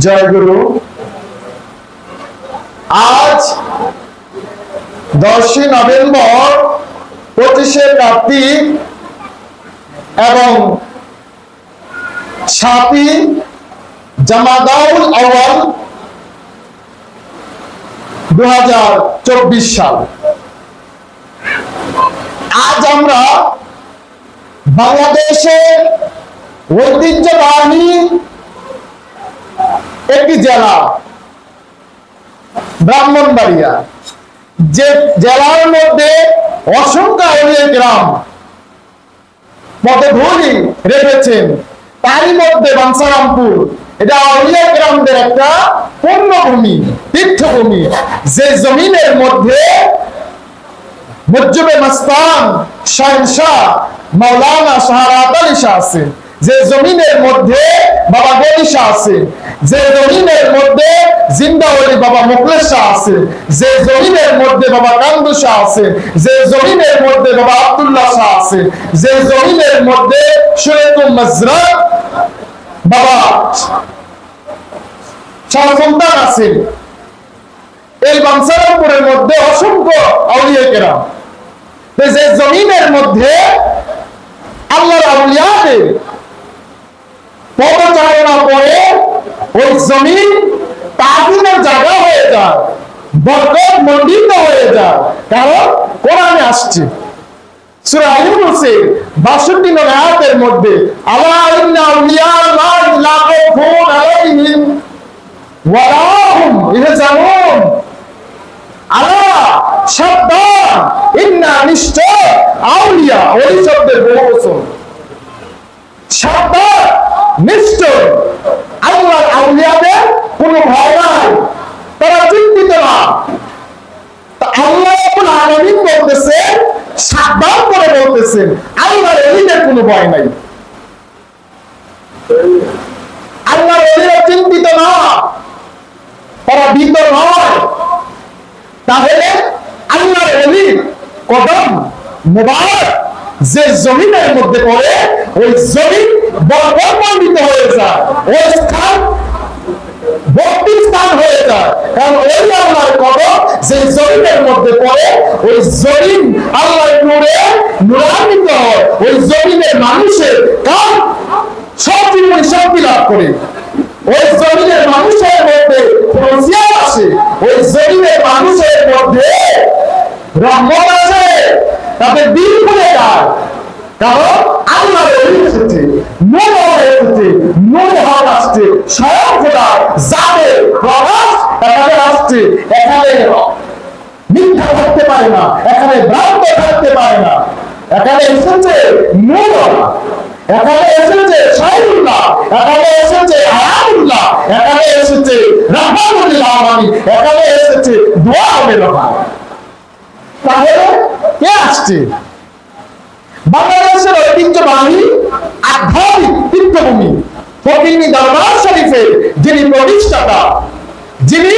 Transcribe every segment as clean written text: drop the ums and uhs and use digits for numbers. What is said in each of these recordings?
জয় গুরু। আজ 10 নভেম্বর 25শে কার্তিক এবং 7ই জামাদাউল আউয়াল 2024 সাল। আজ আমরা বাংলাদেশের ঐতিহ্যবাহী একটি জেলা ব্রাহ্মণবাড়িয়া, যে জেলার মধ্যে অসংখ্য আউলিয়া গ্রাম পদধূলি রেখেছেন, তারই মধ্যে বাঞ্ছারামপুর এটা আউলিয়া গ্রামদের একটা পূর্ণভূমি, তীর্থভূমি, যে জমিনের মধ্যে মুজিবে মস্তান শাহেনশাহ মাওলানা শাহরাত আলী শাহ আছেন, যে জমিনের মধ্যে বাবা গনি শাহ আছেন, যে জমিনের মধ্যে জিন্দাওয়ালি বাবা মুখলেস শাহ আছেন, যে জমিনের মধ্যে বাবা কান্দু শাহ আছেন, যে জমিনের মধ্যে বাবা আব্দুল্লাহ শাহ আছেন, যে জমিনের মধ্যে শরীয়তুল মাজরাত বাবা শাহ সুলতান আছেন। এই বাঞ্ছারামপুরের মধ্যে অসংখ্য আউলিয়া কেরাম, যে জমিনের মধ্যে আল্লাহর আউলিয়াদের পদচারণা করে ওই জমিন তাজিমের জায়গা হয়ে যায়, বরকত মণ্ডিত হয়ে যায়। কারণ কোরআনে আসছে সূরা ইউনূসের 62 নং আয়াতের মধ্যে, আলা ইন্না আউলিয়া আল্লাহি লা খাউফুন আলাইহিম ওয়া লা হুম ইয়াহজানুন। আলা সাবধান, ইন্না নিশ্চয়, আউলিয়া ওই শব্দের বহুবচন, সাবধান নিশ্চয় আল্লাহর আউলিয়াদের কোনো ভয় নাই, তারা চিন্তিত না। আল্লাহ রাব্বুল আলামিন বলতেছেন, সাবধান করে বলতেছেন আল্লাহর ওলিদের কোনো ভয় নাই, আল্লাহর ওলিরা চিন্তিত না, তারা ভীত নয়। তাহলে আল্লাহর ওলি কদম মুবারক যে জমিনের মধ্যে পড়ে, ওই জমিন বরকতমণ্ডিত হয়ে যায়, ওই স্থান ভক্তি স্থান হয়ে যায়। কারণ ওই আল্লাহর কদম যে জমিনের মধ্যে পড়ে, ওই জমিন আল্লাহর নূরে নূরান্বিত হয়, ওই জমিনের মানুষের কাম সব জীবনে শান্তি লাভ করে, ওই জমিনের মানুষের মধ্যে ফজিলত আসে, ওই জমিনের মানুষের মধ্যে রহমত আসে, তাদের দিল খুলে যায়। কারণ আল্লাহর ওলি এসেছে, নূর এসেছে, নূর হক আসছে, স্বয়ং খোদা জাতের প্রকাশ এখানে আসছে। এখানে মিথ্যা থাকতে পারে না, এখানে ভ্রান্ত থাকতে পারে না। এখানে এসেছে নূর, এখানে এসেছে শাহিদুল্লাহ, এখানে এসেছে আয়াতুল্লাহ, এখানে এসেছে রাহমাতুল আলামিন, এখানে এসেছে দোয়া হবে রহমান। তাহলে কে আসছে? বাংলাদেশের ঐতিহ্যবাহী আধ্যাত্মিক তীর্থভূমি ফকিরনী দরবার শরীফের যিনি প্রতিষ্ঠাতা, যিনি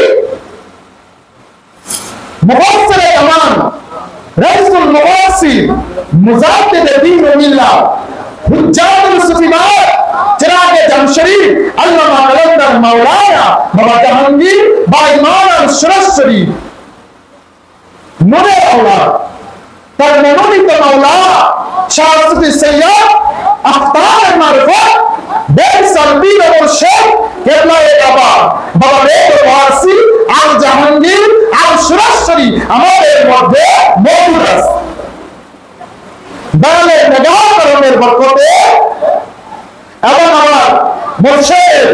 মুফাসসিরে জামান, রাইসুল মুফাসসির, মুজাদ্দিদে দ্বীন ওয়া মিল্লাত, হুজ্জাতুল সুফিবাত, চিরাগে জামশরী, আল্লামা কালান্দার মাওলানা বাবা জাহাঙ্গীর বাই মাওলানা সরাসরি নূরে আওলাদ, তার মনোনীত মাওলানা শাহ সুফি সৈয়দ আখতার মারফত বেরসাল পীর ও মুর্শিদ কেবলায়ে বাবা বাবা বেদ ওয়াসি আল জাহাঙ্গীর আল সরাসরি আমাদের মধ্যে মওজুদ আছে। দয়ালের নিগাহ করমের বরকতে এবং আমার মুর্শিদ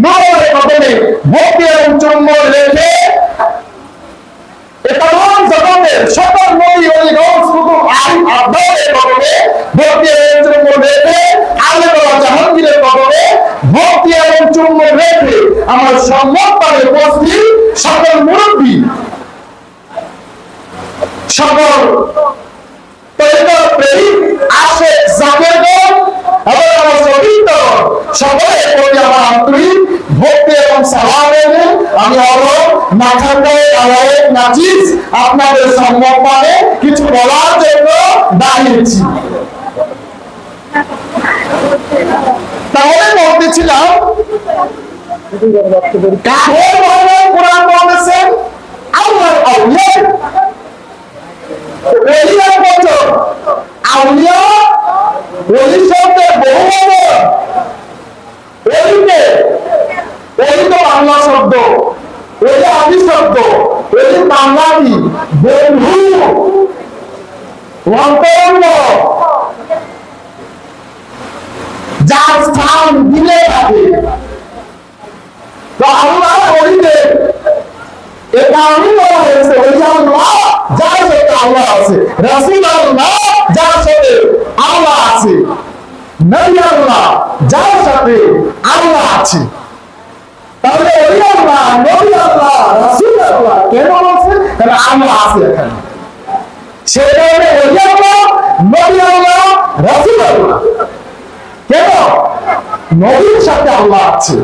নূরের কদমে ভক্তি এবং চুম্বন রেখে तमाम जगतेर सकल नबी ওলি গৌস কুতুব আলিম আব্বাসের কদমে ভক্তি এবং চুম্বন রেখে, আলে বাবা জাহাঙ্গীরের কদমে ভক্তি এবং চুম্বন রেখে আমার সম্মানভাবে উপস্থিত সকল মুরব্বী, সকল তরিকত প্রেমিক আশিক জাকিরগণ এবং আমার শহীদগণ, সকলের প্রতি আমার আন্তরিক ভক্তি এবং সালাম রেখে আমি নাখান্দায় আওয়াজ নাচিস আপনাদের সম্মানে কিছু বলার জন্য দাঁড়িয়েছি। তাহলে বলতেছিলাম কাহের বর্ণনা কোরআন বলেছেন আল্লাহর আউলিয়া ওলিয়ার বচন আউলিয়া ওলি শব্দের বহু বচন ওলিকে ওলি তো বাংলা শব্দ ওলি আদি শব্দ ওলি বাঙালি বন্ধু অন্তরঙ্গ যার স্থান দিলে থাকে তো আল্লাহ ওলিদের এ কারণে বলা হয়েছে ওলি আল্লাহ যার সাথে আল্লাহ আছে রাসূল আল্লাহ যার সাথে আল্লাহ আছে নবী আল্লাহ যার সাথে আল্লাহ আছে তাহলে ওলি আল্লাহ নবী আল্লাহ রাসূল আল্লাহ কেন বলছেন কারণ আল্লাহ আছে এখানে সেই কারণে ওলি আল্লাহ নবী আল্লাহ রাসূল আল্লাহ কেন নবীর সাথে আল্লাহ আছে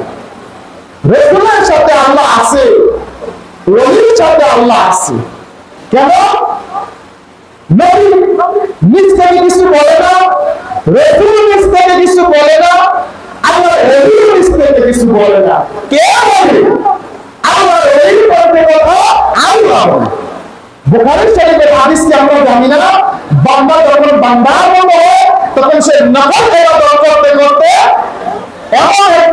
রাসূলের সাথে আল্লাহ আছে ওলির সাথে আল্লাহ আছে কেন নবী নিজ থেকে কিছু বলে না রাসূল নিজ থেকে কিছু বলে না আল্লাহ ওলি নিজ থেকে কিছু বলে না কে বলে আল্লাহ ওলি বলতে কথা আল্লাহ বলে বুখারী শরীফের হাদিসটি আমরা জানি না বান্দা যখন বান্দার মতো হয় তখন সে নফল ইবাদত করতে করতে এমন এক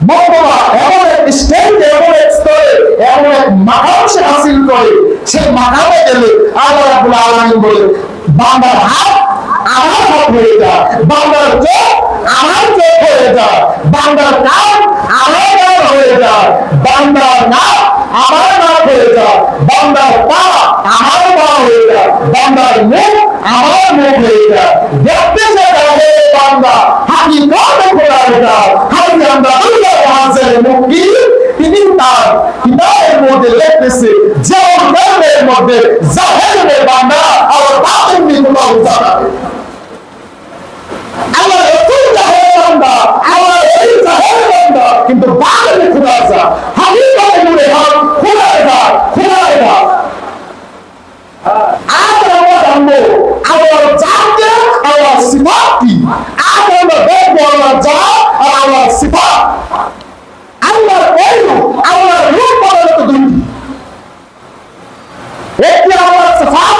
মর্তবা এমন এক স্টেজ এমন এক স্তরে এমন এক মাকাম সে হাসিল করে সেই মাকামে গেলে আল্লাহ রাব্বুল আলামিন বলে বান্দার হাত আমার হাত হয়ে যায় বান্দার চোখ আমার চোখ হয়ে যায় বান্দার কান আমার কান হয়ে যায় বান্দার নাক আমার নাক হয়ে যায় বান্দার পা আমার পা হয়ে যায় বান্দার মুখ আমার মুখ হয়ে যায় দেখতে চাইলে বান্দা হাকিকতে খোলা হয়ে যায় হাজি আমরা আল্লাহ হাজার মুক্তি তিনি তার কিতাবের মধ্যে লিখতেছে যেমন কালের মধ্যে জাহেরের বান্দা আর বাতিনের কোনো জানাবে আল্লাহ রাসূল জাহের বান্দা আল্লাহ ওলি জাহের বান্দা কিন্তু বাতিনে খোলা আছে হাকিকতে নূরে হক খোলা আছে আজ আমরা জানবো আল্লাহর জাতে আল্লাহর সিফাত কি আজ আমরা দেখবো আল্লাহর জাত আর আল্লাহর সিফাত আল্লাহর ওলি আল্লাহর রূপ বলে তো দুটি একটি আল্লাহর সিফাত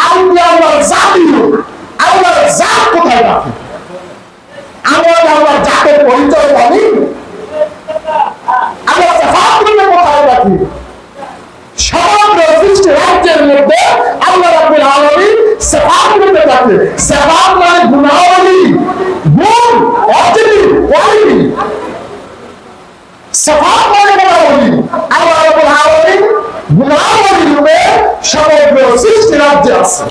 আর একটি আল্লাহর জাত আল্লাহর জাত কোথায় রাখে আমরা আল্লাহর জাতের পরিচয় জানি আল্লাহর সিফাত কোথায় রাখি সমগ্র সৃষ্টি রাজ্যের মধ্যে আল্লাহ রাব্বুল আলামিন সিফাত করতে থাকে সিফাত মানে গুণাবলী গুণ অ্যাট্রিবিউট কোয়ালিটি সিফাত মানে গুণাবলী আল্লাহ রাব্বুল আলামিন গুণাবলী রূপে সমগ্র সৃষ্টি রাজ্যে আছে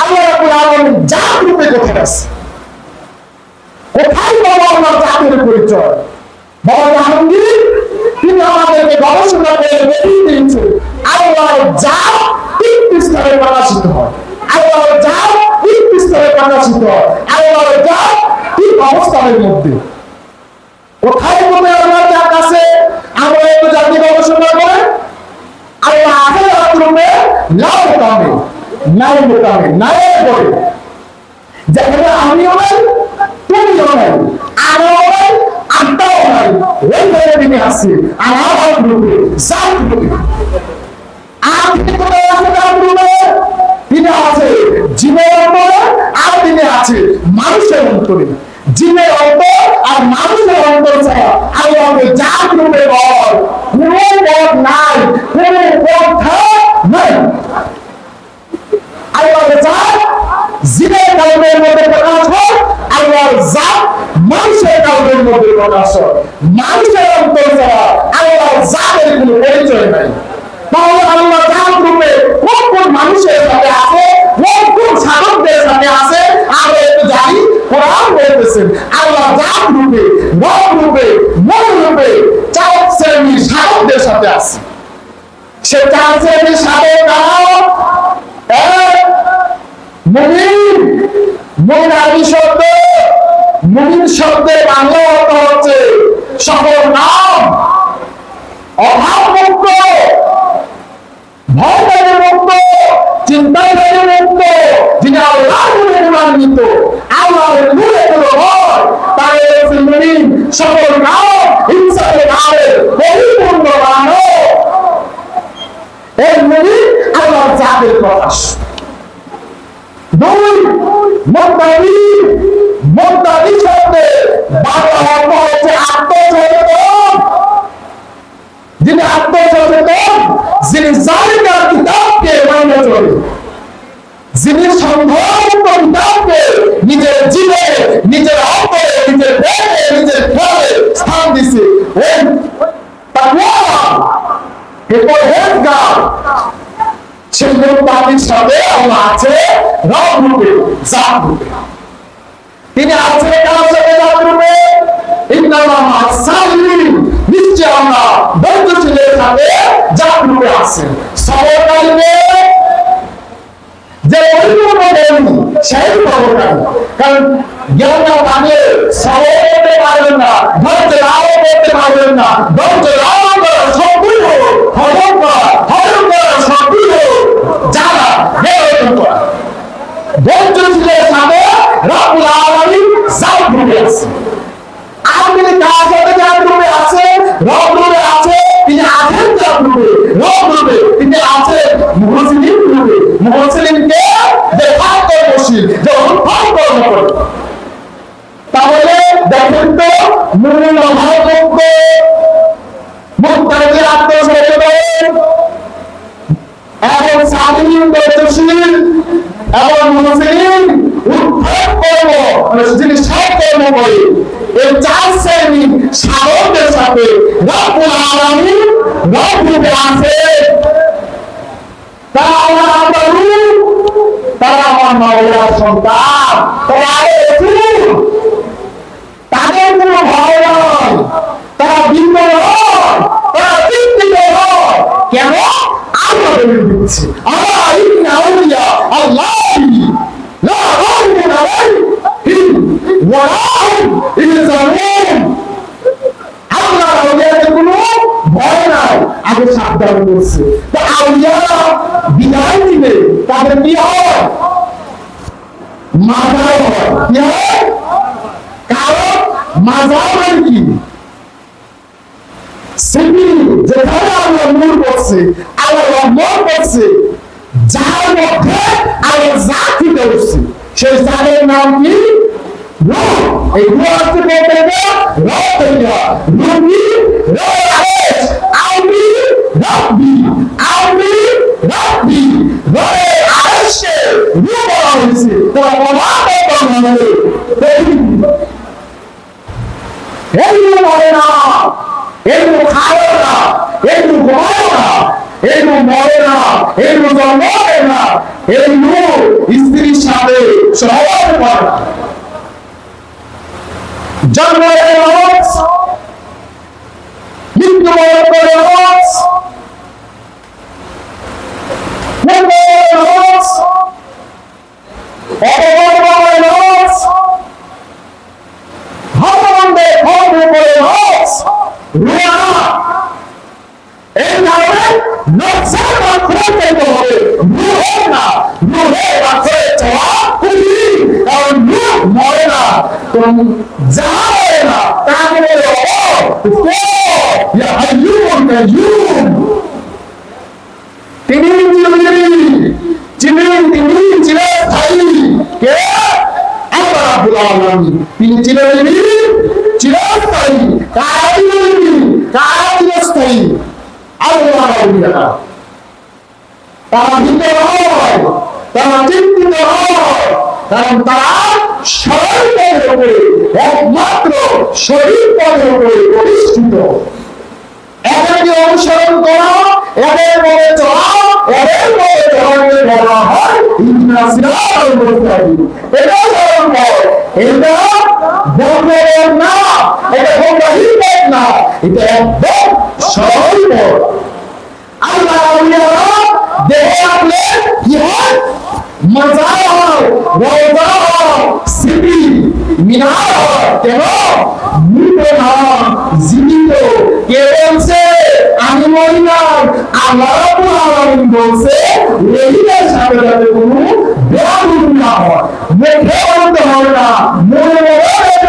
আল্লাহ রাব্বুল আলামিন জাত রূপে কোথায় আছে কোথায় পাবো আল্লাহর জাতের পরিচয় বাবা জাহাঙ্গীর তিনি আমাদেরকে গবেষণা করে দেখিয়ে দিয়েছে আল্লাহর জাত তিনটি স্তরে প্রকাশিত হয় আল্লাহর জাত তিনটি স্তরে প্রকাশিত হয় আল্লাহর জাত তিন অবস্থানের মধ্যে কোথায় কোথায় আল্লাহর জাত আছে আমরা একটু জাতি গবেষণা করে আল্লাহ আখিরাত রূপে লাভ কামে নাই করে যেখানে আমিও নাই তুমিও নাই আমিও নাই আত্মাও নাই ওই জায়গায় তিনি আছে আল্লাহর রূপে জাত রূপে আপনি কোথায় আছে জাত রূপে তিনি আছে জীবের অন্তরে আর তিনি আছে মানুষের অন্তরে জীবের অন্তর আর মানুষের অন্তর ছাড়া আল্লাহকে জাত রূপে বল কোনো পথ নাই কোনো পথ নাই আল্লাহর জাত জীবের কালবের মধ্যে প্রকাশ হয় আল্লাহর জাত মানুষের কালবের মধ্যে প্রকাশ হয় মানুষের অন্তর ছাড়া আল্লাহর জাতের কোনো পরিচয় নাই তাহলে আল্লাহ জাত রূপে কোন কোন মানুষের সাথে আছে কোন কোন সাধকদের সাথে আছে আমরা একটু জানি কোরআন বলতেছেন আল্লাহ জাত রূপে রব রূপে মূল রূপে চার শ্রেণীর সাধকদের সাথে আছে সে চার শ্রেণীর সাধক মুমিন মুমিন আরবি শব্দ মুমিন শব্দের বাংলা অর্থ হচ্ছে সকল নাম অভাব মুক্ত ভয় থেকে মুক্ত চিন্তা থেকে মুক্ত যিনি আল্লাহর নূরে গুণান্বিত আল্লাহর নূরে কোনো ভয় তাই মুমিন সকল নাম পরিপূর্ণ বানানো। এর মানে আল্লাহর জাতের প্রকাশ। দুই, মুত্তাকি। মুত্তাকি শব্দে বাংলা অর্থ হচ্ছে আত্মসচেতন। যিনি আত্মসচেতন, যিনি জালিকার কিতাবকে মেনে চলে, যিনি সংগ্রহমুক্ত কিতাবকে নিজের জীবনে, নিজের অন্তরে, নিজের দেহে, নিজের খেয়ালে স্থান দিছে, ওই তাকওয়া কে পরহেজগার, সেই মুত্তাকির সাথে আল্লাহ আছে রব রূপে, জাত রূপে। তিনি আছে কার সাথে জাত রূপে? ইন্নাল্লাহ মা'আস-সাবিরিন, নিশ্চয় আমরা ধৈর্যশীলের সাথে জাত রূপে আছেন। সবরকারীকে যে পরিপূর্ণ জ্ঞানী সেই সবরকারী। কারণ জ্ঞান না থাকলে সবর করতে পারবেন না, ধৈর্য লাভ করতে পারবেন না। ধৈর্য লাভ করা সবই হোক, হজম করা সবই হোক, যারা জ্ঞান করা। ধৈর্যশীলের সাথে রব্বুল আলামিন জাত রূপে আছে। আপনি কার সাথে জাত রূপে আছে? রব রূপে আছে। তিনি আছেন জাত রূপে, রব রূপে। তিনি আছেন মুহসিনিন রূপে। মুহসিনিনকে দেখা কর্মশীল, যে অনুভব কর্ম করে। তাহলে দেখেন তো, মুমিন অভাবযোগ্য, মুত্তাকি আত্মসচেতন এবং সাবিরিন ধৈর্যশীল এবং মুহসিনিন উদ্ধার কর্ম, যিনি সৎ কর্ম করে। এই চার শ্রেণী সাধকদের সাথে রব্বুল আলামিন রব রূপে আছে। তারা আমার আল্লাহ রূপ, তারা আমার মাওলার সন্তান, তারা রাসূল। তাদের কোনো ভয় নয়, তারা ভিন্ন নয়, তারা চিন্তিত নয়। কেন? আল্লাহ বলে দিচ্ছে, আল্লাহ ইন্না আউলিয়া আল্লাহি লা খাউফুন আলাইহিম ওয়া লা হুম ইয়াহজানুন। আল্লাহর আউলিয়াদের কোনো ভয় নাই, আগে সাবধান করছে। তো আউলিয়ারা বিদায় দিলে তাদের কি হয়? মাজার হয়। কি হয়? কারণ মাজার মানে কি? শিবির, যেখানে আল্লাহ নূর করছে, আল্লাহ রহমত করছে, যার মধ্যে আল্লাহ জাত ফুটে উঠছে, সেই জাতের নাম কি? রূহ। এই রূহ আসতে বলতে হবে রব থেকে। রূহি, রয়েস, আউনি, রব্বি, আউনি, রব্বি, রয়ে আরশে রূহ বলা হয়েছে। তোরা প্রমাণ করতে হবে। এই রূহ বলে না, এই রূহ খায় না, এই রূহ ঘুমায় না, এই রূহ মরে না, এই রূহ জন্ম নেয় না, এই রূহ স্ত্রীর সাথে সহবাস করে না। জন্ম হজ, মৃত্যু করে হজ, হজ, অপকর্ম হজ, হতমন্দে খর্ব করে হজ, রুয়া। এই কারণে নকশার মাধ্যমে পেতে হবে, রুহের না। রুহের মাধ্যমে চাওয়া খুবই, কারণ রুহ মরে না, যা মরে না তাকে তিনি চিরস্থায়ী। কে? আল্লাহ রাব্বুল আলামিন। তিনি চিরস্থায়ী। কারা চিরস্থায়ী? আল্লাহর আউলিয়া। তারা ভীত হয়, তারা চিন্তিত হয়, কারণ তারা শরীর পদের উপরে, একমাত্র শরীর পদের উপরে প্রতিষ্ঠিত। এদেরকে অনুসরণ করা, এদের মনে চলা, এদের মনে চলাকে বলা হয় ইহদিনাস সিরাতাল মুস্তাকিম। এটা স্মরণ কর, এটা বন্ধের না, এটা গোমরাহির পথ না, এটা একদম সরল পথ। আল্লাহ আউলিয়ারা দেহে আপনি কি হয়? মাজার হয়, রওজা হয়, সিটি মিনার হয়। কেন? মৃত না, জীবিত। কে বলছে আমি মরি না? আল্লাহ রাব্বুল আলামিন বলছে ওইটার সাথে যাতে কোনো বেয়াদবি না হয়। মুখে বলতে হবে না, মনে মনে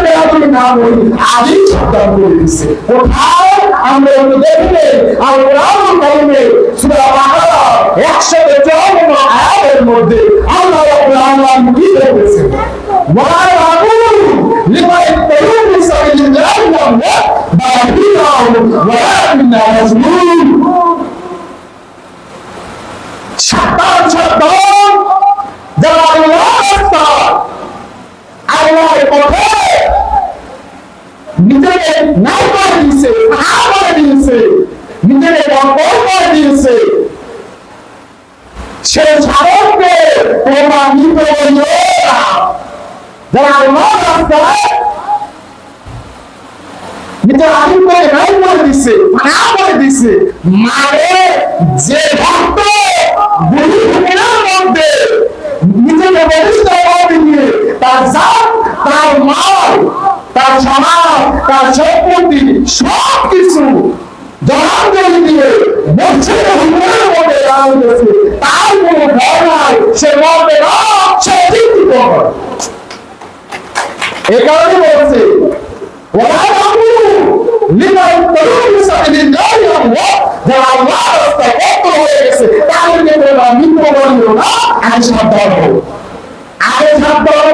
বেয়াদবি না বলি, আদি সাবধান করে দিচ্ছে। কোথায়? আমরা একটু দেখলে আর কোরআন কারিমে সূরা বাকারা 154 আয়াতের মধ্যে আল্লাহ রাব্বুল আলামিন কি বলেছেন ওয়া রাবুল লিমা ইত্তাবিউ সাবিলিল্লাহি বাদিনাহু ওয়া ইন্না মাজলুম সাতান সাতান যারা আল্লাহর পথে নিজেকে নাই করে দিয়েছে, না করে দিয়েছে, নিজেকে বরকত করে দিয়েছে, সে সাধককে প্রমাণিত করিও না। যারা আল্লাহর রাস্তায় নিজের আলিমকে নাই করে দিছে, না করে দিছে, মানে যে ভক্ত গুলির মধ্যে নিজেকে বলিষ্ঠ করে দিয়ে তার জাত, তার মাল, তার সমাজ, তার সম্পত্তি সবকিছু জলাঞ্জলি দিয়ে মসজিদে হুজুরের মধ্যে দাঁড়িয়েছে, তার কোনো ভয় নাই, সে মরবে না, সে জীবিত হয়। এ কারণে বলছে ওরা যারা আল্লাহর রাস্তায় কত হয়ে গেছে তাদেরকে বলা মিথ্যা বলিও না, আমি সাবধান হব। আগে সাবধান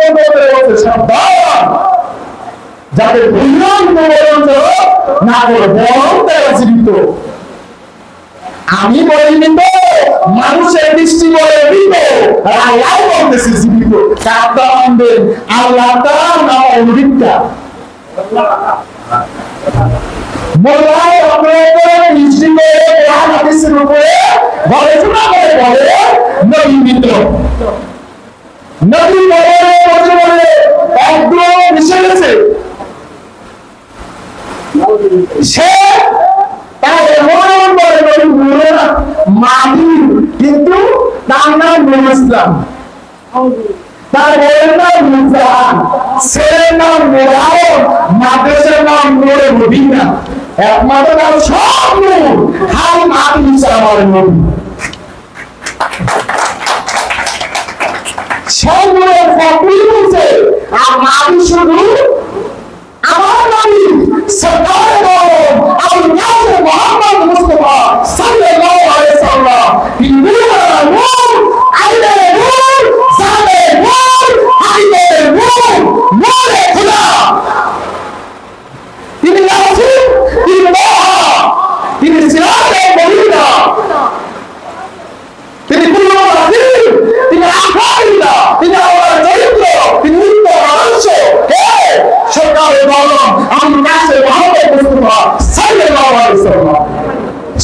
বলতে সাবধান যাতে ভুলন না করে বরং তারা জীবিত। আমি বলিনি তো, মানুষের দৃষ্টি বলে মৃত, আর আল্লাহ বলতেছে জীবিত। সাবধান দেন, আল্লাহ তার নাম অভিজ্ঞতা মোল্লায় অপরাধের দৃষ্টি করে কোরআন হাদিসের উপরে গবেষণা করে বলে নবী মিত্র, নবী বলে একদম মিশে গেছে। সে তার এমন বলে নবী বলে না মাহি, কিন্তু তার নাম নূর ইসলাম, তার বইয়ের নাম মুজাহান, ছেলের নাম মুরাদ, মাদ্রাসার নাম নূরে মদিনা। একমাত্র তার সব নূর, হাই মাটি আমার নবী। সেই নূরের ফকরি বলছে, আর মাটি শুধু আমার নবী সরকারে বলুন আবুল কাসেম মুহাম্মদ মুস্তাফা সাল্লাল্লাহু আলাইহি ওয়াসাল্লাম তিনি নূর আইলে নূর জালে নূর আইলে নূর নূরে খোদা। তিনি রাসূল, তিনি মহা, তিনি সিরাজে মদিনা, তিনি কুল্লু রাসূল, তিনি আখাইলা, তিনি আমার চরিত্র, তিনি উত্তম আদর্শ। হে সরকারে বলুন আবুল কাসেম মুহাম্মদ মুস্তাফা সাল্লাল্লাহু আলাইহি ওয়াসাল্লাম।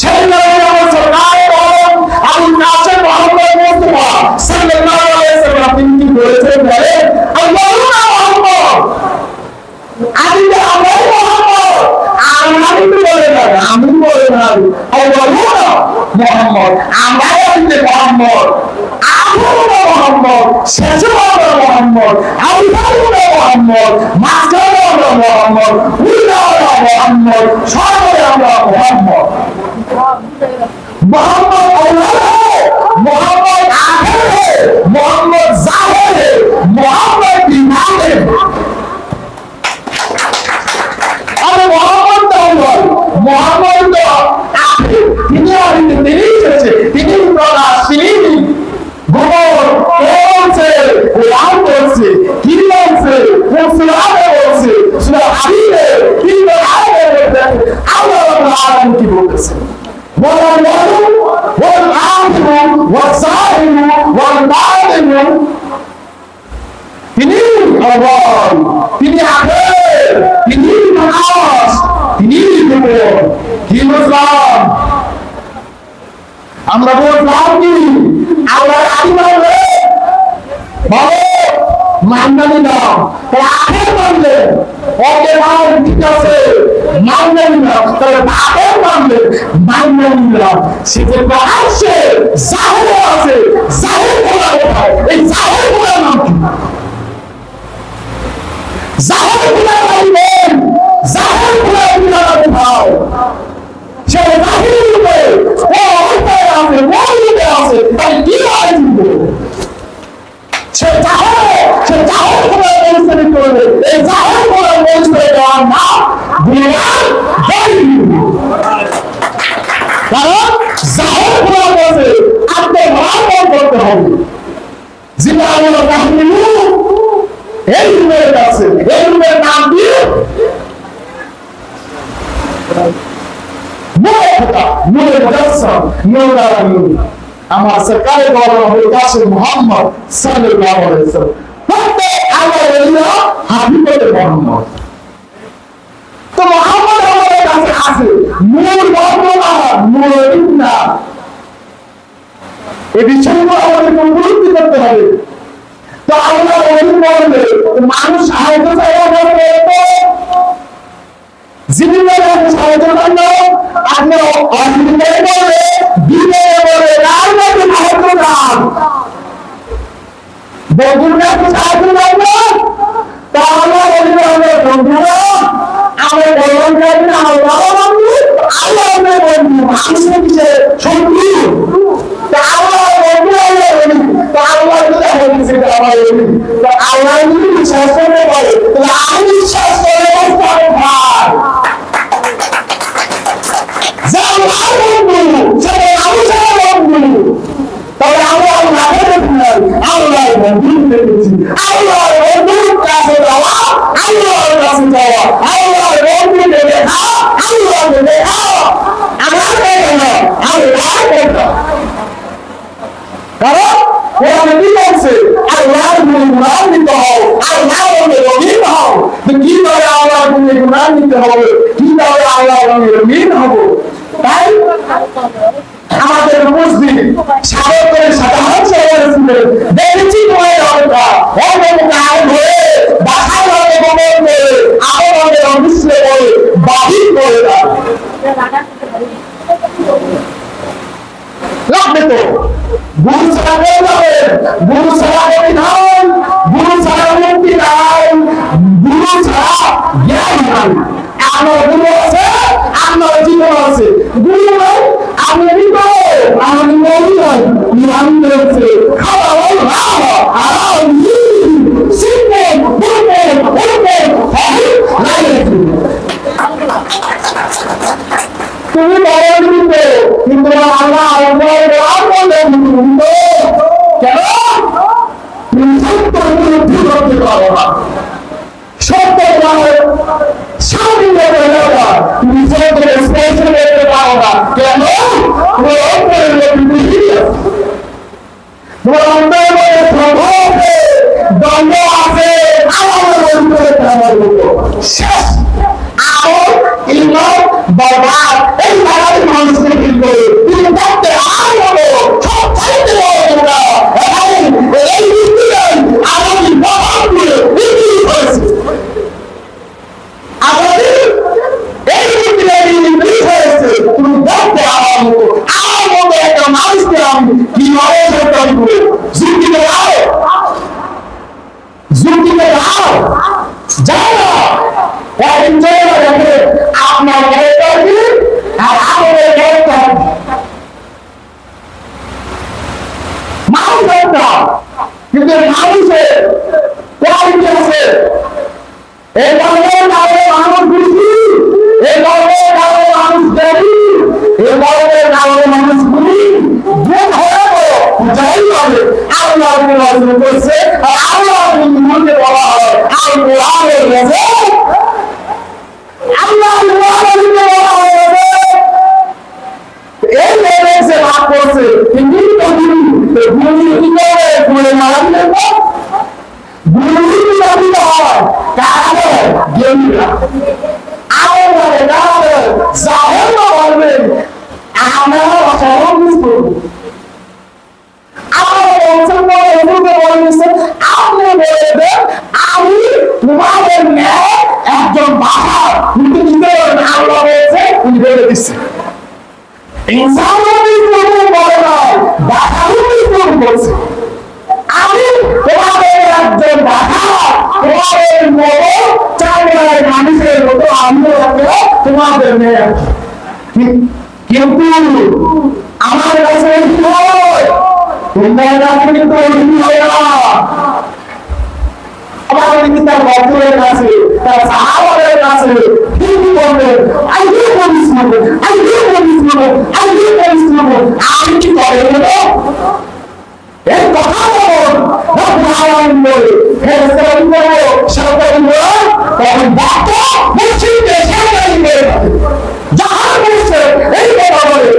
সেই নবী আমার সরকারে বলুন আবুল কাসেম মুহাম্মদ মুস্তাফা সাল্লাল্লাহু আলাইহি ওয়াসাল্লাম তিনি কি বলেছেন বলেন আল্লাহুম্মা মুহাম্মদ আদিতে আমার মুহাম্মদ, আমি বলে না, আমি বলে না আল্লাহুম্মা মুহাম্মদ, আমরা আদিতে মুহাম্মদ, আখুরুনা মুহাম্মদ, শেষে আমরা মুহাম্মদ, আউয়ালুনা মুহাম্মদ, মাঝখানে আমরা মুহাম্মদ, উল্টা আমরা মুহাম্মদ, সর্বদা আমরা মুহাম্মদ। मोहम्मद अव्वल है, मोहम्मद आखिर है, मोहम्मद जाहिर है, मोहम्मद ईमान है। अब मोहम्मद तो अव्वल, मोहम्मद तो आखिर, তিনি আদিতে তিনি এসেছে, তিনি প্রকাশ, তিনি গোবর বলছে, কোরআন বলছে, কি বলছে, সুরাতে বলছে, সূরা হাদীসে কি বলছে, আল্লাহ রাব্বুল আলামিন কি বলতেছেন والأول والآخر والظاهر والباطن তিনি আল্লাহ, তিনি আখের, তিনি প্রকাশ, তিনি গোপন। কি বুঝলাম? আমরা বললাম কি আল্লাহর আদি মানলে বলো মানবেন না, আখের মানলে ওকে মান ঠিক আছে, মানবেন না, তবে আখের মানলে মানবেন না। সেটা প্রকাশ্যে জাহির আছে, জাহির বলা কোথায়? এই জাহির বলার নাম কি? জাহির বলা মানবেন, জাহির বলা কোথায়? সে জাহির রূপে ও অবস্থায় আছে, মৌলিকে আছে, তাই কি হয় কিন্তু সে জাহির বলা পরিস্থিতি করবে। এই জাহির বলা পরিস্থিতি দেওয়ার নাম বিমান নূরে মুজাসসাম নূর আলামিন আমার সরকারে বলা হলো কাছে মুহাম্মদ সাল্লাল্লাহু আলাইহি ওয়াসাল্লাম প্রত্যেক আল্লাহর ওলিরা হাবিবুল মুহাম্মদ তো মুহাম্মদ আমাদের কাছে আছে নূর বর্ণনা নূরুন না এই বিষয়গুলো আমাদের উপলব্ধি করতে হবে তো আল্লাহ ওলি বলবে মানুষ সাহায্য চাইবে জিবরিল সাহায্য করলো আপনি অসুবিধায় বলে দিনে বলে আর মধ্যে সাহায্য চান বন্ধুর কাছে সাহায্য করলো তা আল্লাহ ওলি বলবে বন্ধুরা আমরা বললাম না আল্লাহ বন্ধু আল্লাহ বন্ধু মানুষের পিছিয়ে শত্রু তা আল্লাহ বন্ধু আল্লাহ বলি তো আল্লাহ যেটা বলছে আমার বলি তো আল্লাহ যদি বিশ্বাস করে বলে তাহলে আমি বিশ্বাস করে ভাই যে আল্লাহ বন্ধু সেটা আমি সারা বন্ধু তবে আমরা আল্লাহকে দেখি আল্লাহ বন্ধু দেখেছি আল্লাহ বন্ধুর কাছে যাওয়া আল্লাহর কাছে যাওয়া আল্লাহর বন্ধুকে দেখা আল্লাহকে দেখা আমাকে আল্লাহ কারণ ওখানে কি বলছে আল্লাহর গুণগান নিতে হও আল্লাহর রঙিন হও কিভাবে আল্লাহর গুণগান নিতে হবে কিভাবে আল্লাহর রঙিন হবো তাই আমাদের মসজিদ সাগর করে সাধারণ ছেলে দেখেছি তোমার অবস্থা অবকাল হয়ে বাসায় রঙে গোবর করে আরো রঙে অমিশ্রে করে বাহির করে লাগবে তো গুরু ছাড়া যাবে গুরু ছাড়া বিধান গুরু ছাড়া মুক্তি নাই গুরু ছাড়া জ্ঞান নাই আমার গুরু আছে আমার জীবন আছে গুরু নাই আমি নিব আমি মরি নাই ইমান রয়েছে খাওয়া আরাম শিখবে বলবে বলবে তুমি বড় নিবে কিন্তু আল্লাহ কেন তুমি সত্য উপলব্ধি করতে পারো না সত্য স্বামী তুমি সত্য স্পর্শ করতে পারো না কেন তোমার অন্তরের মধ্যে তোমার অন্তরের মধ্যে প্রভাবে দ্বন্দ্ব আছে আমার শেষ আমল ইমান বরবাদ এই সারাদিন মানুষকে ফিল করে তুমি দেখতে আর হলো সব চাইতে তোমরা এই বিদ্যুৎ আগামী বরবাদগুলো বিক্রি করেছে আগামী এই বিদ্যুৎ হয়েছে তুমি দেখতে আমার মতো একটা মানুষকে আমি কিভাবে সরকারি করে যুক্তিতে আও যাও আপনার আর আমাদের মানুষ কিন্তু মানুষের কোয়ালিটি আছে এই ধরনের কারণে মানুষ বুঝি এই ধরনের কারণে মানুষ দেবী এই ধরনের কারণে মানুষ গুলি গুণ হয়ে যাই হবে আল্লাহ করছে আর আল্লাহ মনে বলা হয় আল্লাহের রেজাল্ট আল্লাহ এই লেভেলে ভাগ করছে কিন্তু গুলি কি করে গুলি মারা দেব গুলি কি হয় কারণে গেমিরা আমাদের গাবে জাহের বলবেন আমরা সহজ করব আমার পছন্দ এগুলো বলেছে আপনি বলবেন আমি তোমাদের ন্যায় একজন বাবা কিন্তু দিতে আল্লাহ বলেছে উনি বলে দিচ্ছে ইনসানের বিপরীতে বলে না বাবারও বিপরীত বলছে আমি তোমাদের একজন বাবা তোমাদের মতো চারবার মানুষের মতো আমিও তোমাদের ন্যায় কিন্তু আমার কাছে তোমরা কিন্তু হয় না আমাদের তার বন্ধুদের কাছে তার সাহাবাদের কাছে কিন্তু বলবেন আমি কি করে এই কথা বল বলে ফেরেশতারা বলে সরকারি বলে তখন বাবা মুসলিমদের সরকারি বলে জাহান বলছে এই কথা বলে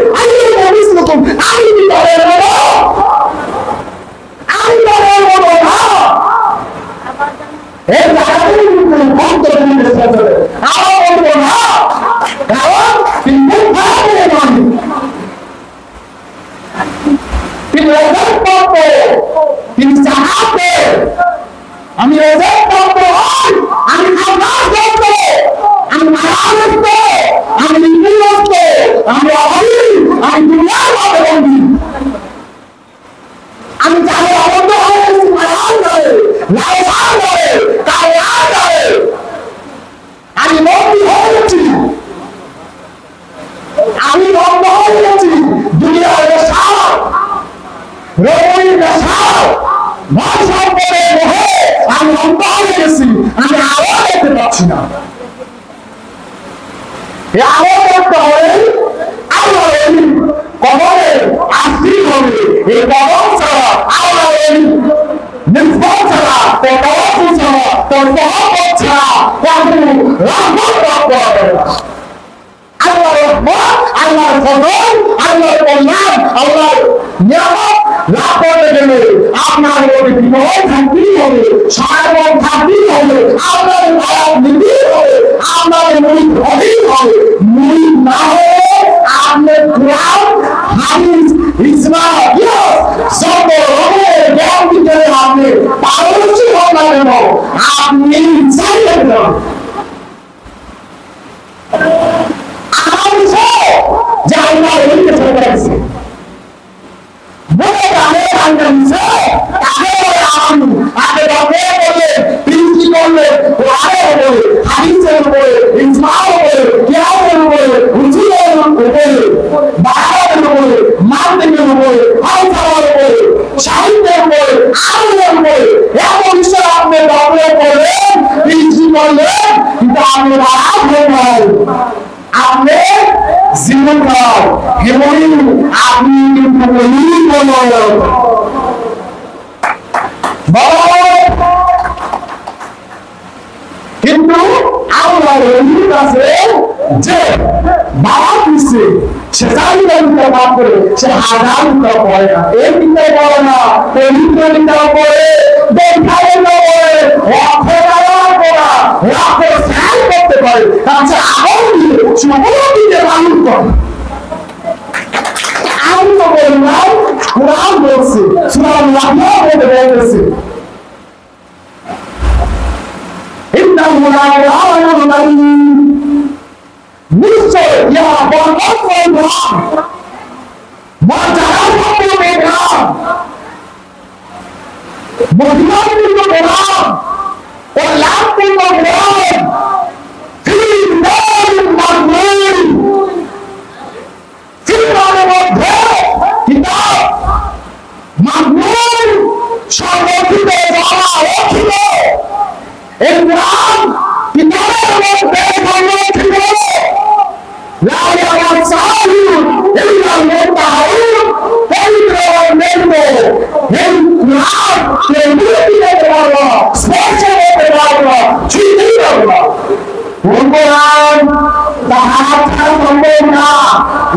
আমি নিরস্ত, আমি অভাবী, আমি দুনিয়ার ভাবে বন্দী। আমি যাদের অবদ্ধ হয়ে গেছি মায়ার ধরে, লালসার ধরে, কালিয়ার ধরে আমি বন্দী হয়ে গেছি। আমি বন্ধ হয়ে গেছি দুনিয়ার নেশা, রোগের নেশা, ভয় সম্পদের মোহে আমি অন্ধ হয়ে গেছি। আমি আলো দেখতে পাচ্ছি না। এই আলো দেখতে হলে আল্লাহ কবরে আসতে হবে। এই কবর ছাড়া আল্লাহ নির্ভর ছাড়া, তোর তওয়াক্কুল ছাড়া, তোর মহব্বত ছাড়া কোনো রহমত লাভ করা যাবে না। আল্লাহর রহমত, আল্লাহর ফজল, আল্লাহর কল্যাণ, আল্লাহর নিয়ামত লাভ করতে গেলে আপনার মধ্যে বিনয় থাকতেই হবে, সহায়তা থাকতেই হবে, আপনার আয়াত নিতেই হবে, আপনার মুরিদ হতেই হবে। মুরিদ না হয়ে আপনার কোরআন, হাদিস, ইজমা, সব রকমের জ্ঞান দিতে আপনি পারদর্শী হন না কেন, আপনি চাইলেন না। যে আল্লাহ ওলিকে ছেড়ে দিয়েছে, বলে তাদের আল্লাহ দিয়েছে, তাকে বলে আমি, আপনি রবে বলে, বৃষ্টি করলে, কোরআনে বলে, হাদিসের বলে, ইজমাও বলে, কিয়ামের বলে, উজুরের বলে, বায়ানের বলে, মানদিকের বলে, হালসাওয়ার বলে, সাহিত্যের বলে, আলের বলে, এমন বিষয় আপনি রবে বলে, বৃষ্টি করলে, কিন্তু আপনি রাগ হয়ে যায়। আপনি জীবন খাও হেমনি, আপনি কিন্তু কিন্তু আল্লাহর ওলির কাছে যে বাবা দিচ্ছে সে জানি মাফ করে, সে হাজার পড়ে না, এই বিদ্যায় পড়ে না, পবিত্র বিদ্যায় পড়ে, দেখায় না পড়ে, করতে পারে, তাছাড়া আগুন দিয়ে সময় দিতে মানুষ করে। আমি তো বললাম কোরআন বলছে, সূরা আল-লাহ্ বলতেছে নিশ্চয় ইয়া বরকত মর্যাদার সম্পর্কে গ্রাম, মহিমাপূর্ণ গ্রাম, কল্যাণপূর্ণ গ্রাম, সংগঠিত যারা রক্ষিত, এই কোরআন কিতাবের মধ্যে সংরক্ষিত, লা ইয়ামাসসাহু ইল্লাল মুতাহহারুন, পবিত্র নির্মল এই কোরআন কেউ দিতে পারবে না, স্পর্শ করতে পারবে না, ছুঁতে পারবে না। কোন কোরআন তাহার ছাড়া সম্ভব না,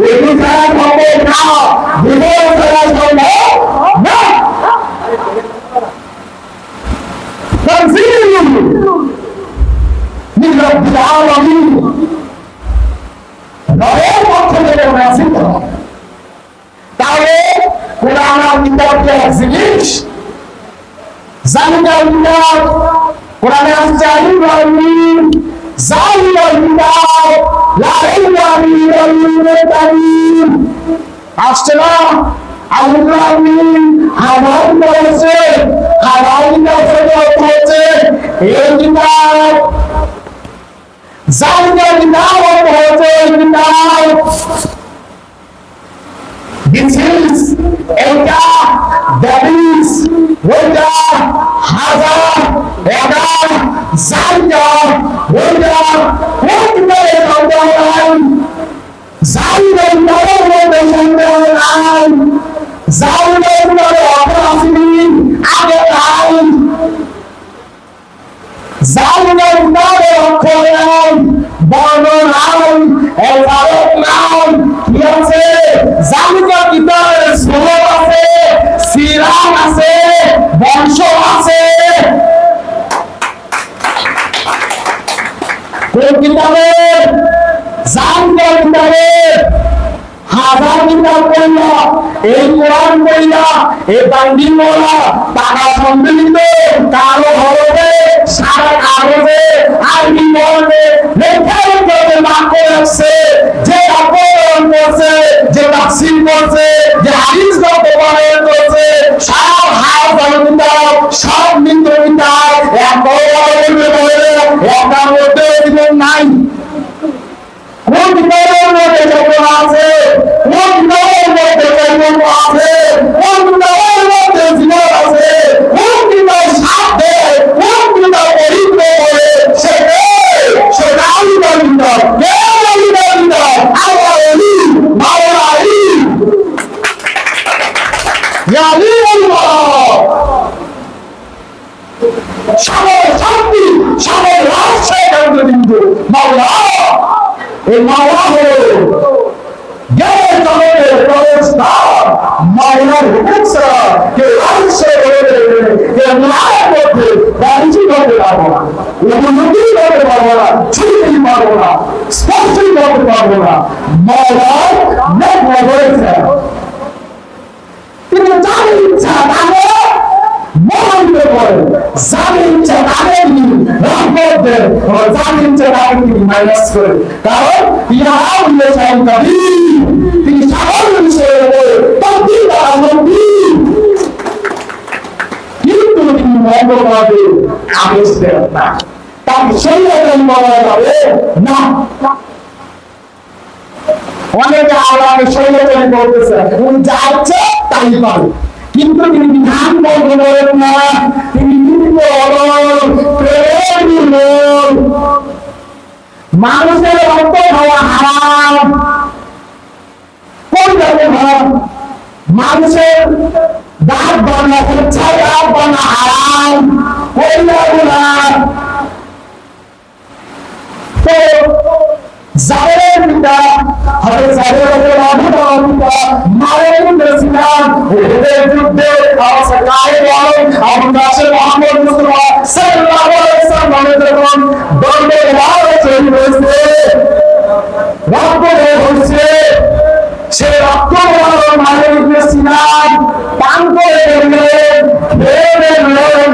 এটি ছাড়া সম্ভব না, জীবন ছাড়া সম্ভব না। تنزيل من رب العالمين রবের পক্ষ থেকে নাযিল করা। তাহলে কোরআন আর কিতাবটা এক জিনিস। জালিকাল কিতাব, কোরআনে আসছে আলিফ জালিকাল কিতাব লা রাইবা ফীহি মিনাল মুত্তাকিন, আসছে না আল-মুত্তাকিন আমার বলেছে, আমার হচ্ছে এই কিতাব, জালিকাল কিতাব হচ্ছে কিতাব। This is এটা, that is ওইটা, হাজার, এটা, জালিকা, ওইটা, কোন কিতাবের সন্দেহ নাই, জালিকা কিতাবের মধ্যে সন্দেহ নাই, জালিকা কিতাবের অপরাধীন আগে নাই, জালিকা কিতাবের অক্ষর নাই, বর্ণ নাই, এলফাবেট নাই, কি আছে? জালিকা কিতাবের সুরত আছে, সিরাত আছে, বংশ আছে। কোন কিতাবের? জালিকা কিতাবের হাজার কিতাব পড়লা, এই কোরআন পড়লা, এই বান্ডি মোলা টাকা সম্মিলিত কালো হরফে সারা কাগজে আরবি বলবে লেখা করে বাক্য রাখছে, যে অপকরণ করছে, যে তাফসীর করছে, যে হাদিস গল্পবায়ন করছে, সব হাজার কিতাব, সব নিত্য কিতাব এক বড় বলে একটার মধ্যে জীবন নাই। কোন কিতাবের মধ্যে জীবন আছে, কোন কিতাবের মধ্যে জীবন আছে, কোন কিতাবের মধ্যে জীবন আছে, কোন কিতাব সাথ দেয়, কোন কিতাব পবিত্র করে, সেটাই কিতাব, আল্লাহ আলী, মাওলা আলী, আলী আল্লাহ, সাগর শান্তি, সাগর রাজশাহী কিন্তু মাওলা, এই মাওলা হলো জ্ঞানের জগতের প্রবেশদ্বার, মাওলার হুকুম ছাড়া কেউ রাজশাহী বলে কেউ ন্যায়ের মধ্যে বাণিজ্য করতে পারবো না, উন্নতি করতে পারবো না, ছুটি পারবো না, স্পষ্টই করতে পারবো না। মাওলার নেক রয়েছে, কিন্তু যার ইচ্ছা তাকে মহান্ত করেন, যার ইচ্ছা তাকে রহমত দেন, যার ইচ্ছা তাকে তিনি মাইনাস করেন, কারণ তিনি সাগর হিসেবে কিন্তু তিনি মঙ্গলবাদে আদেশ দেন না, তাকে সেই রকম বলা যাবে না। অনেকে আল্লাহকে শৈলচারী বলতেছে, উনি যা ইচ্ছে তাই পারে, কিন্তু তিনি বিধান বলতে পারেন না, তিনি মানুষের রক্ত খাওয়া হারাম, কোন রকম হারাম? মানুষের দাঁত বানা, ইচ্ছা দাঁত বানা হারাম, কোন রকম হারাম? তো জালের পিতা হযরত জালের রাদিয়াল্লাহু পিতা মাওলানা ইসলাম ওদের যুদ্ধে আসাকায়ে বলেন আবুল কাসেম মুহাম্মদ মুস্তাফা সাল্লাল্লাহু আলাইহি ওয়াসাল্লামের যখন দরবে রাওয়া চলে হয়েছে, রক্ত হয়েছে, সে রক্ত মাওলানা ইসলাম পান করে গেলেন, খেয়ে গেলেন।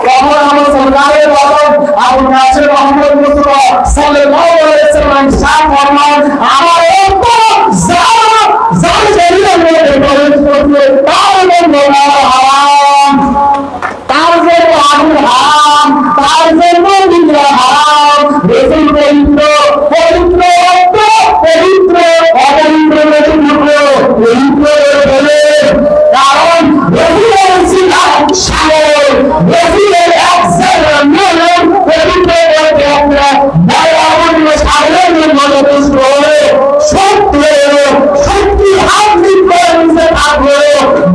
তখন আমার সরকারের বাবা আবুল কাসেম মুহাম্মদ মুস্তাফা সাল্লাল্লাহু আলাইহি ওয়াসাল্লাম সাফ ফরমান, আমার যার শরীরের মধ্যে প্রবেশ করছে তার জন্য হারাম, তার জন্য আগুন হারাম, তার জন্য নিদ্রা হারাম। রাসূল পবিত্র পবিত্র রক্ত, পবিত্র অপবিত্র পবিত্র বলে, কারণ রাসূলের ছিলেন সাগর, রাসূলের এক জায়গা নিলেন পবিত্র করতে আমরা দয়াময় সাগরের মতো দুষ্ট হয়ে সত্যি সত্যি আপনি করে থাকবে,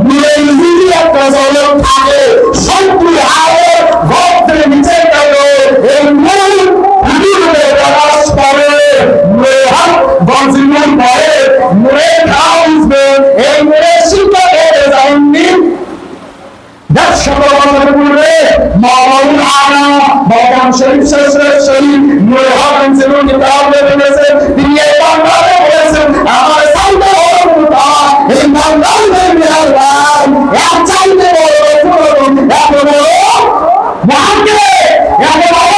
নিজেরই একটা জলক থাকে, সত্যি আরো গর্তের নিচে গেল এই মূল ভিডিওতে প্রকাশ করে গঞ্জিমুল পরে মুড়ে খাওয়া উঠবে, এই মুড়ে শিল্পে যায়নি। দেখ সকল আমাদের পূর্বে মাওলানা আনা বাগান শরীফ শরীফ মুড়ে হারান জীবন কিতাব লিখেছে, তিনি এই বাংলাতে বলেছেন আমার সামনে বড় এই বাংলাতে মিলাল এক চাইতে বড় এত বড় মহাকে এত বড়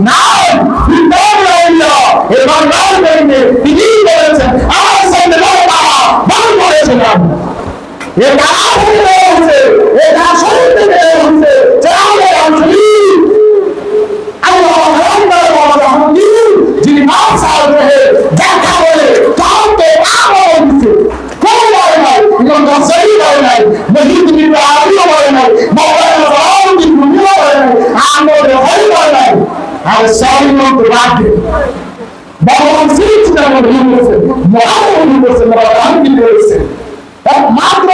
নাম বিদ্যালয় এই বাংলাতে তিনি বলেছেন আমার সামনে বড় বাবা বান করেছিলাম, এটা হচ্ছে এটা শরীর থেকে হচ্ছে চালে আনছি আল্লাহ আকবার ওয়া তাহমিদ, যিনি নাম সালতে দেখা বলে কাউকে আমল দিতে কোন বলে নাই, ইমাম গাছারি বলে নাই, মহিদ বিন আলী বলে নাই, মাওলানা রাউল বিন মুনিয়া বলে নাই, আমল হয় বলে নাই, আর সাইমন তো রাখে ভগবান শ্রীকৃষ্ণ বলেছেন, মহান বলেছেন, রামজি বলেছেন, একমাত্র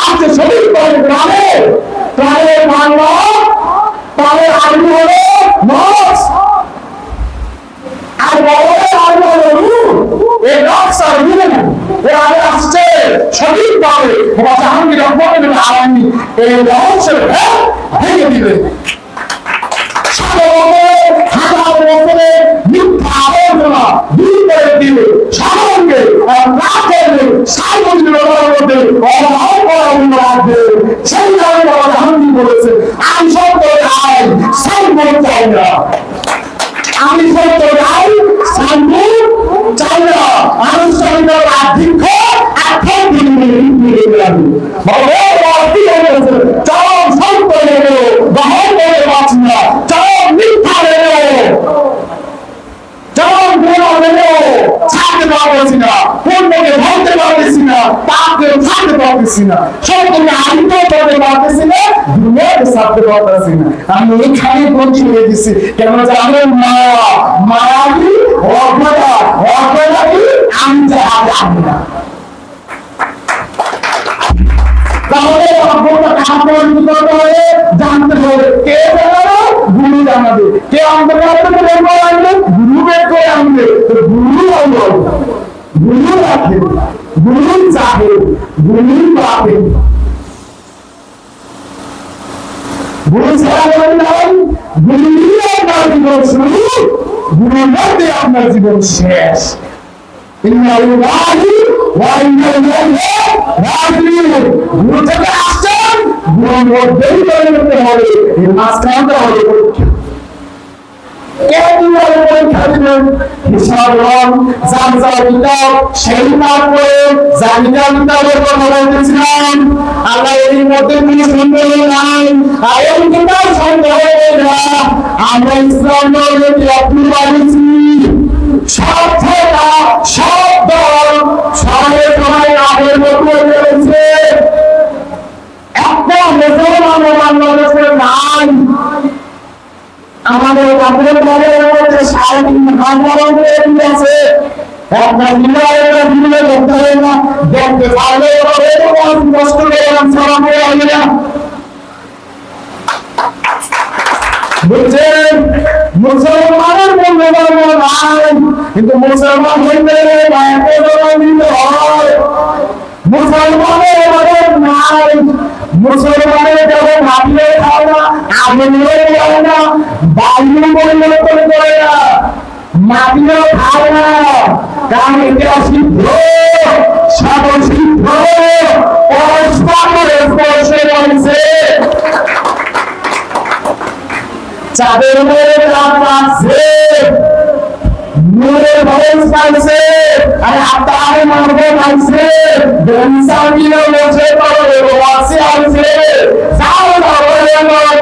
আজকে শরীর করে গ্রামে প্রাণের বাংলা প্রাণের আলু হলো নক্স, আর বড়দের আলু হলো এই নক্স আর রুম এর আগে আসছে শরীর পাবে জাহাঙ্গীর রহমান আলামী এই রহস্যের ভেঙে দিবে। হাজার বছরে মিথ্যা আবর্জনা দূর করে দিবে, সঙ্গে না, আমি সত্য চাই, শান্তি চাই না, আনুষ্ঠানিকতার আধিক্য এখন চরম সত্য নেব, গ্রহণ করে পাচ্ছি না, চরম মিথ্যা নেব, চরম গুণ নেব, ছাড়তে পারতেছি না, পূর্ণকে ধরতে পারতেছি না, তাকে ছাড়তে পারতেছি না, সত্যকে আনিত করতে পারতেছি না, দুনিয়াকে ছাড়তে পারতেছি না। আমি এখানে বঞ্চিত হয়ে গেছি, কেন জানেন? মায়াবী অজ্ঞতা, অজ্ঞতা কি? আমি জানি না। তাহলে জানতে হবে, কে জানাবে? গুরু জানাবে। কে অন্ধকার থেকে বের করে আনবে? গুরু বের করে আনবে। গুরু হলো, গুরু রাখে, গুরু চাহে, গুরু পাবে। গুরু ছাড়া করে নাই, গুরু নিয়ে আপনার জীবন শুরু, গুরুর মধ্যে আপনার জীবন শেষ। গুরু থেকে আসছেন, গুরুর মধ্যেই করতে হবে, এই মাঝখানটা হবে পরীক্ষা। কে কিভাবে পরীক্ষা দিবেন? হিসাব রং জানজা কিতাব সেই না করে জানিকা কিতাবের কথা বলতেছিলাম। আল্লাহ এর মধ্যে কোনো সন্দেহ নাই, আইন কিতাব সন্দেহ না। আমরা ইসলাম ধর্মকে আপনি পাইছি, সব থেকে সব দল সবাই সবাই আগের মতো রয়েছে। একটা মুসলমান বাংলাদেশে নাই। আমাদের কাপড়ের মধ্যে 3.5 হাজার আছে। একটা দিলে দেখতে হবে না, দেখতে পারলে কষ্ট করে সালাম করে হবে না। বুঝছেন? মুসলমানের মূল্যবান নাই, কিন্তু মুসলমান হইতে হয়। মুসলমানের আমাদের নাই, মুসলমানের যখন ভাবলে খায় না, আগুনও খায় না, বায়ু পরিবর্তন করে না, মাটিও খায় না, কারণ এটা সিদ্ধ, সর্বসিদ্ধ, পরস্পরের স্পর্শে রয়েছে। চাঁদের মেরে রাত লাগছে, নূরের ভয়েস পাইছে, আর আপনার মানব পাইছে, বেনসামিও বসে পড়ে ওয়াসি আছে, সাউলা বলে নয়,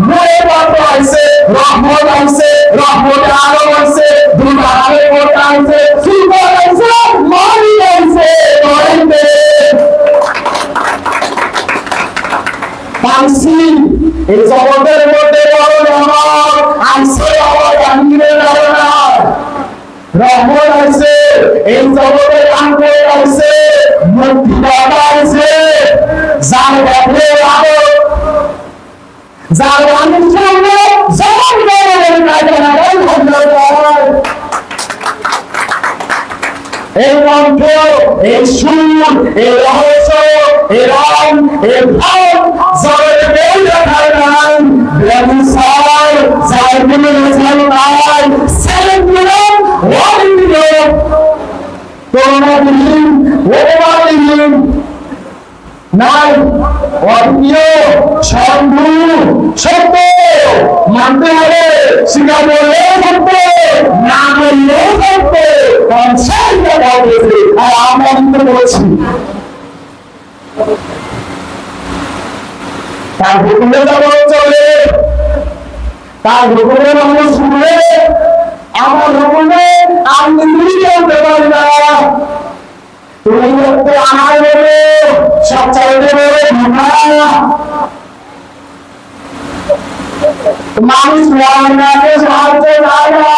নূরের বাত পাইছে, রহমত আছে, রহমতে আলো আছে, দুলারে কোটা আছে, সুপার আছে, মারি আছে, নয়তে পাইছি। এই জগতের মধ্যে বড় রহমত আছে, আমার জানিয়ে যাবে না। রহমত আছে, এই জগতের আঙ্গে আছে, মুক্তিদাতা আছে, যার ব্যাপারে আলো, যার বাণীর সামনে জবান দেওয়ার এই মন্ত্র, এই সুর, এই রহস্য, এই রং, এই ভাব জগতে কেউ দেখায় নাই। ব্যবসায় যার কোনো রেজাল্ট নাই, সেলেন দিলাম, ওয়ার্নিং দিলাম, করোনা দিলাম, ওভার দিলাম নাই। অদ্বিতীয় শম্ভু সত্য মানতে হবে, স্বীকার করলেও সত্য, না করলেও সত্য, কারণ সেইটা বলতেছে। আর আমরা কিন্তু বলছি তার হুকুমে যেমন চলে, তার হুকুমে মানুষ শুনলে, আমার হুকুমে আমি চলতে পারি না। তুমি করতে আমার বলে সব চাইতে বলে মানুষ রান্নাকে সাহায্য চায় না,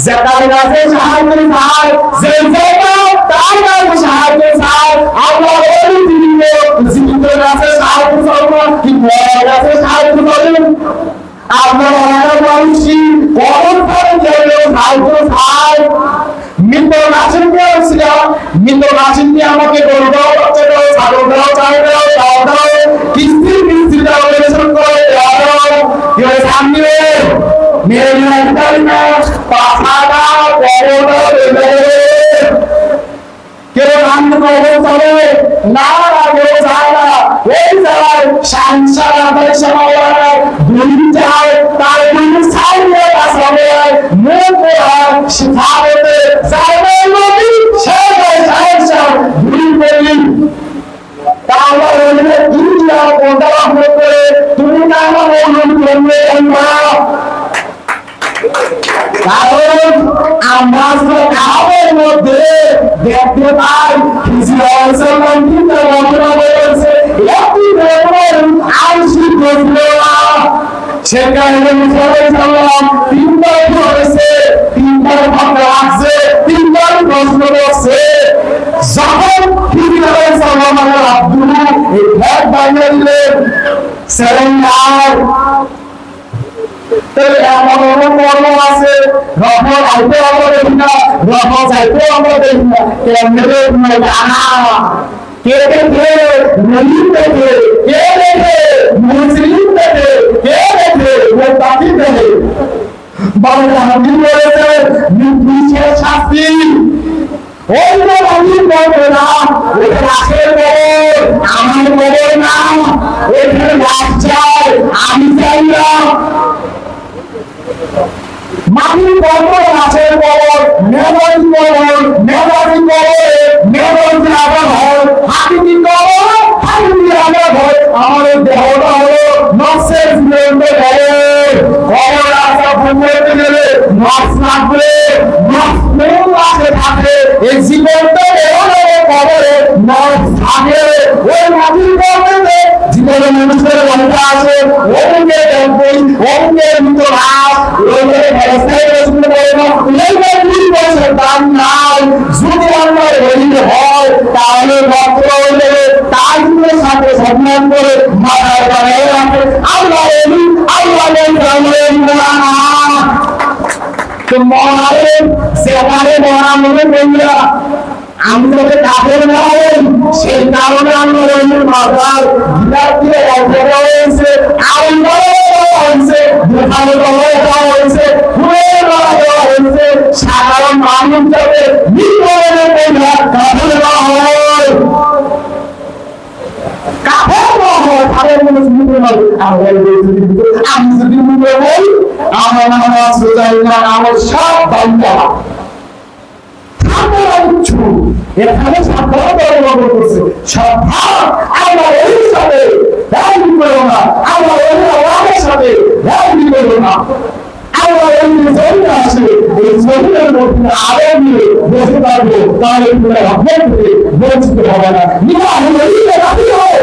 জেতার কাছে সাহায্য চায়, যে তার কাছে সাহায্য চায়। আমরা বলি জীবিত কাছে সাহায্য চাইব, কি মরার কাছে সাহায্য করেন? আপনারা মানুষই কখন করেন চাইলেও সাহায্য চায়। মৃত নাসিম ছিল, মৃত নাসিম নিয়ে আমাকে গরু দাও, বাচ্চা দাও, ছাগল দাও, চাল দাও, চাল দাও, কিস্তি কিস্তি দাও, রেশন করে দাও, কেউ সামনে মেরে নিয়ে না, পাখা দাও, পরোটা দেবে, কেউ রান্না করবো চলে না, কেউ চায় না। এই জায়গায় সংসার আমাদের সমাজ দুই চায়, তার আমরা কাহাবের মধ্যে দেখতে পাই ইসরায়েল তিনটা ঘটনা বলেছে, একটি দেখবেন আংশিক প্রশ্ন, সেখানে তিনবার করেছে, তিনবার ভাবনা আসছে, তিনবার প্রশ্ন করছে। যখন আব্দুল এই ভ্যাট বানিয়ে দিলেন সেরেন্ডার, এমন এমন কর্ম আছে রহমত আইতে আমরা দেখি না, রহমত চাইতে আমরা দেখি না, কেমনে কে দেখে মুসলিম দেখে, কে দেখে মুসলিম দেখে, কে দেখে বাকি দেখে। বাবা হাবিব বলেছে নির্দিষ্ট শাস্তি ওই হাবিব বলবে না, ওটা রাখের খবর, আমার খবর না, ওইখানে লাশ চাই, আমি চাই না। মাটির খবর, গাছের খবর, মেহমানি খবর, মেহমানি খবর, মেহমানি আবার হয়, হাকিমি খবর, হাকিমি আবার হয়। আমাদের দেহটা হলো নফসের জীবন খবর আসা ভূমিতে গেলে নফস লাগবে, নফস কোন আছে থাকে, এই জীবনটা এমন খবরে নফস থাকে। ওই মাটির খবরে জীবনে মানুষের গল্প আছে, ওকে দেখবেন, ওকে ভিতর আস, ওকে যদি আমার হয় তাহলে মাত্র হলে তার সাথে সম্মান করে মাথায় বানিয়ে রাখে আল্লাহ আল্লাহ সেখানে মরা মনে বললা আমি তোকে কাপড় নেওয়া সেই কারণে আমরা মাথার গিটার দিয়ে অল্পটা হয়েছে, আনন্দ হয়েছে, দোকানে দেওয়া হয়েছে, ফুলের দেওয়া হয়েছে। সাধারণ মানুষ যাবে কাপড় দেওয়া হয়, কাপড় দেওয়া হয়, তাদের মনে আমি যদি মুখে বল আমার নামাজ রোজা আমার সব বান্ধা এখানে সাবধান করছে সাবধান আমার ওই সাথে রাজি করো না, আমার ওই আওয়াজের সাথে রাজি করো না। আমার ওই জমি আছে, এই জমির মধ্যে আরো নিয়ে বসে পারবো, তাহলে তোমরা ভাববেন বঞ্চিত হবে না। নিবা হলো রাজি হয়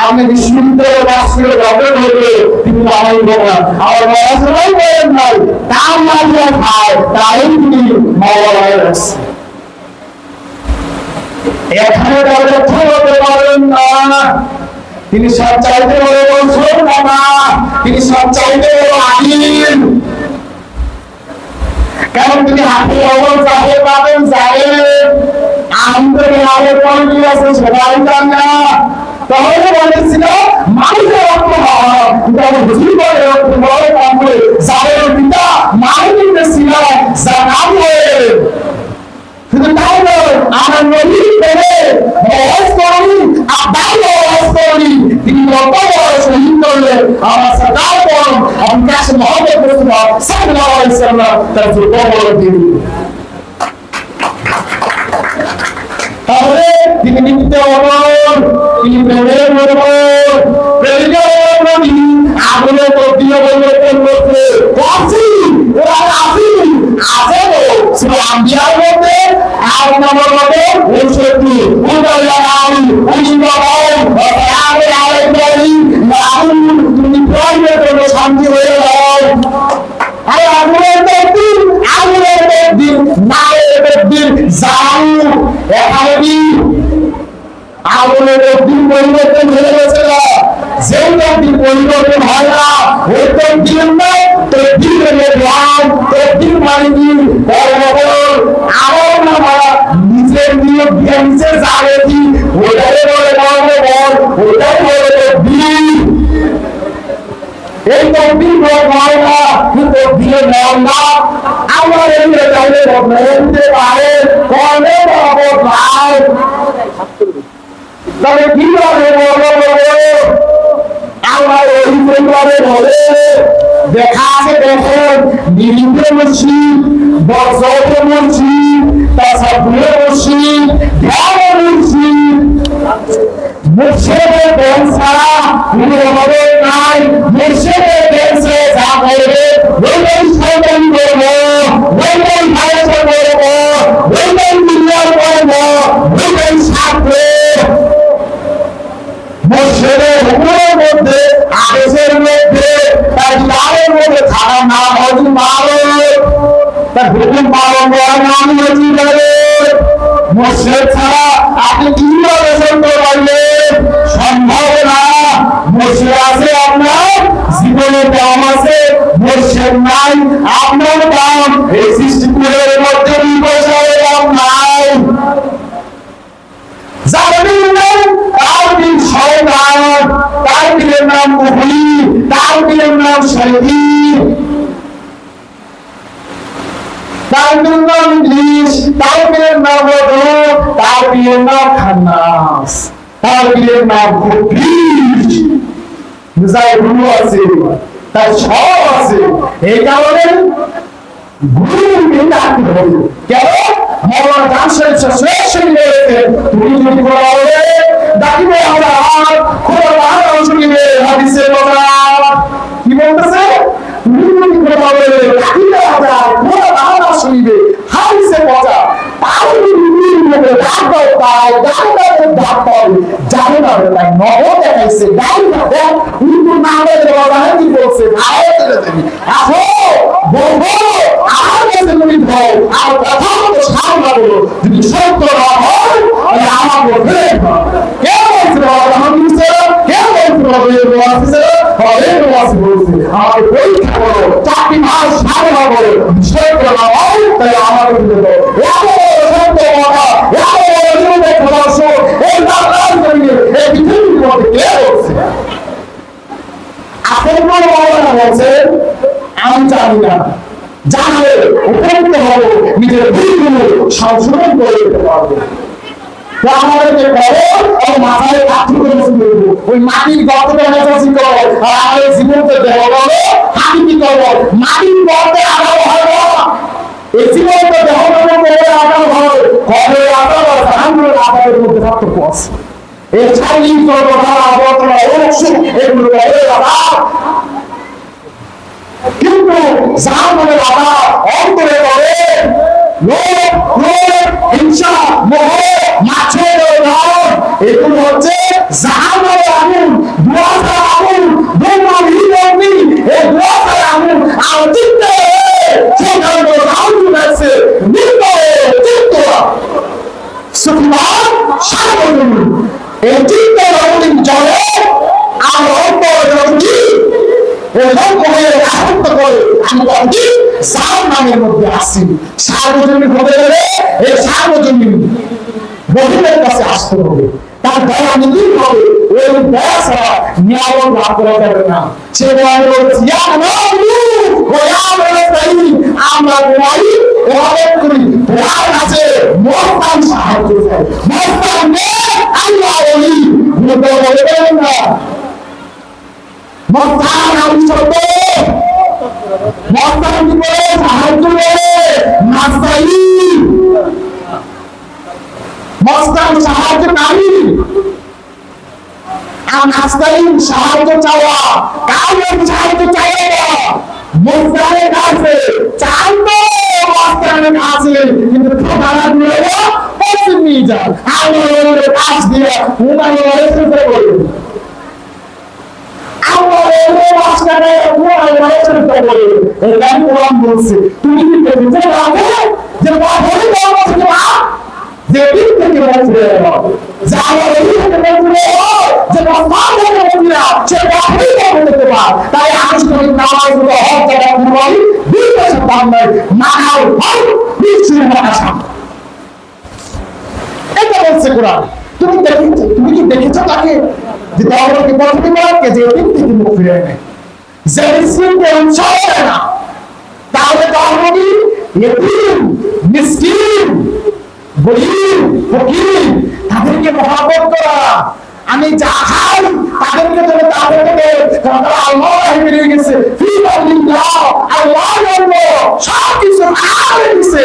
আমি বিশ্ববিদ্যালয় বাস করে গভর্নমেন্ট হইলে তিনি আমার পড়াশোনাই করেন নাই, তার মাঝে খায়, তাই তিনি মাওলানা এখানে রক্ষা করতে পারেন না। তিনি সব চাইতে বড় বলছেন না, তিনি সব চাইতে বড় আইন। কারণ তিনি হাতে অবল চাহে পাবেন চাহে আমাদের আগে পড়ে আছে সবাই জান না। তাহলে বলেছিল মানুষের রক্ত হয় কিন্তু জীবনের রক্ত বড় কম করে যাদের পিতা মানুষ ছিল যা নাম হয়ে শুধু তাই নয় আমার নবীর প্রেমে বয়স করি আব্বাই বয়স করি তিনি কত বড় শহীদ করলেন আমার সরকার করুন আমি কাছে মহব্বত করছিলাম সাল্লাল্লাহু আলাইহি ওয়াসাল্লাম তার যুব বড় দিন। তাহলে তিনি নিত্য অমর, তিনি প্রেমের মনোবল, প্রেমের নবী আগুনে প্রতিও পরিবর্তন করছে কাছি ওরা কাছি আছে শুধু আম্বিয়ার মধ্যে আর নম্বর মধ্যে ওই শক্তি উদয় আলী উনিবাই আরে আরে বলি আগুন তুমি প্রাণের জন্য শান্তি হয়ে যাও। আরে আগুনের দিন আগুনের দিন নায়ের দিন যাও এখানে কি আগুনের দিন পরিবর্তন হয়ে গেছে না, যেই দিন পরিবর্তন হয় না ওই দিন নাই তো দিনের জ্ঞান তো দিন মানে দিন আমার না নিজের নিয়ে নিজের জাগে কি ওটাই বলে বল ওটাই বলে দিন। এই তকদির হয় না কিন্তু দিয়ে নয় না। আমার এদিকে চাইলে বদলাইতে পারে কবে বদলায় তবে কিভাবে বলবো আমার ওই পরিবারে বলে দেখা আছে দেখেন নিরিন্দ মসজিদ বজ্র মসজিদ তাসাবুহ মসজিদ ধ্যান মসজিদ মুর্শিদের দেন ছাড়া কোনো হবে নাই মুর্শিদের দেন সে যা করবে ওইটাই শয়তান করবো ওইটাই ভাইসা করবো ওইটাই দুনিয়ার করবো ওইটাই সাথে মুর্শিদের হুকুমের মধ্যে আদেশের মধ্যে তার লাভের মধ্যে থাকা নাম হচ্ছে মালক তার হুকুম পালন করার নাম হচ্ছে মালক মুর্শিদ ছাড়া আপনি কিভাবে চলতে পারলেন সম্ভব না মুর্শিদ আছে আপনার জীবনে দাম আছে মুর্শিদ নাই আপনার দাম এই সৃষ্টিকুলের মধ্যে পয়সার দাম নাই জানেন না তার দিন শয়তান তার দিনের নাম কুফরি তার দিনের নাম শয়তান তার দিনের নাম ইবলিস তার দিনের নাম ওদু তার দিনের নাম খান্নাস তার দিনের নাম কুফরি যাই গুরু আছে তার সব আছে এই কারণে গুরু মেনে রাখতে হবে কেন মৌলানা জামশেদ শ্রেষ্ঠ বলেছে তুমি যদি বলা হবে ডাকিবে আমরা আর খোদা তাআলা শুনিবে হাদিসের কথা কি বলতেছে তুমি যদি বলা হবে ডাকিবে আমরা খোদা তাআলা শুনিবে হাদিসের কথা তাহলে তুমি বলবে ডাকো তাই ডাকো জানো না তাই নব দেখাইছে ডাই না দেখ উনি না বলে বলা কি বলছে আয়াতে দেবি আসো বলবো আর কাছে তুমি ভাও আর কথা মতো সামনে বলো যদি সত্য না হয় তাহলে আমার বলবে কে বলছে আমার কিছু কে বলছে বলছে হবে বলছে বলছে আর পরীক্ষা করো 4 মাস সামনে বলো সত্য না হয় তাহলে আমার বলবে এত সত্য কথা এত নিয়মে খবরছো এই নাম করিয়ে এই পৃথিবীর মধ্যে কে বলছে আপনি বলছে আমি জানি না জানলে উপকৃত হবে নিজের ভুলগুলো সংশোধন করে দিতে পারবে আমাদেরকে করো আর মাথায় কাঠি করে শুরু ওই মাটির গর্তটা হেঁচি করো আর আমাদের জীবনকে দেহ করো আমি কি করবো মাটির গর্তে আগাও হয় না এই জীবনকে দেহ করে আগাও হয় কবে আগাও জাহান্নামের আগামের মধ্যে পার্থক্য আছে এই শারীরিক কথা আবর্তনা অবশ্যই এগুলো আবার কিন্তু জাহান্নামের আবার অন্তরে করে লোভ ক্রোধ হিংসা মোহ মাছের রং এগুলো হচ্ছে জাহান্নামের আগুন দুয়ার আগুন দুর্গন্ধি অগ্নি এই দুয়ার আগুন আর চিত্তে সেখানে আগুন আছে নির্ভয় চিত্ত সুখমান সাগর এই চিত্ত অগ্নি জলে আর অন্তর অগ্নি জাহান্নামের মধ্যে আসি সার্বজনীন হতে গেলে এই সার্বজনীন বহিরের কাছে আসতে হবে তার দয়া নিতেই হবে ওই দয়া ছাড়া নিয়ামত লাভ করা যাবে না সে আমরা বলি অনেক করি প্রাণ আছে মস্তান সাহায্য চাই মস্তান আল্লাহ বলি বলবেন না মস্তান আমি শব্দ মস্তান কি বলে সাহায্য বলে নাস্তাই মস্তান সাহায্য নারী আর নাস্তাই সাহায্য চাওয়া কাউকে সাহায্য চাওয়া না মস্তানের কাছে চাইতো মস্তানের কাছে কিন্তু খাবার দিয়ে পশ্চিম নিয়ে যান আমার কাজ দিয়ে উনার এসে বলুন তুমি কি দেখেছো যে তাই আনুষ্ঠানিক নামাজ এটা বলছে কোরআন তুমি কি দেখেছো তাকে যে দলকে প্রথমে বলকে যে দিন থেকে মুখ ফিরে নেয় যে ইসলামকে অংশ হয় না তাহলে দলটি ইয়েতিম, মিসকিন, গরীব, ফকির, তাদেরকে মহব্বত করা। আমি যা খাই তাদেরকে যদি তাদেরকে দেয়, কারণ তারা আল্লাহর বেরিয়ে গেছে, আল্লাহ সব কিছু খাওয়া দিচ্ছে,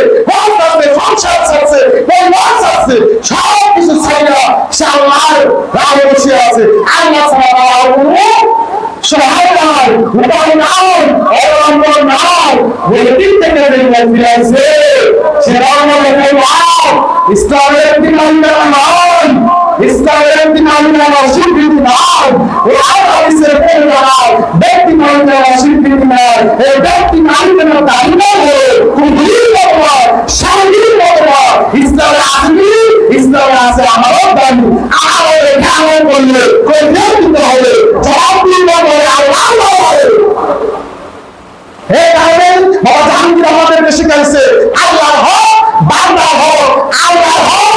সংসার চাচ্ছে, পরিবার চাচ্ছে, সব কিছু ছাইরা সে আল্লাহর রাহে বসে আছে। আল্লাহ ছাড়া সহায় নাই, উপায় নাই, অবলম্বন নাই। ওই থেকে ফিরে আসে সে ইসলামের দিন নয়, ইসলামের দিন স্বীকৃতি নয়, ব্যক্তি স্বীকৃতি নয়। এই ব্যক্তি মানবেন দায়ী নয়, শারীরিক ইসলামে আসেনি, ইসলামে আছে আমারও দাবি। আর এখানে বললে দিতে হবে, জবাব দিতে হবে আল্লাহ। এই কারণে বাবা জাহাঙ্গীর আমাদেরকে শিখাইছে আল্লাহ হক, বান্দা হক, আল্লাহ হক,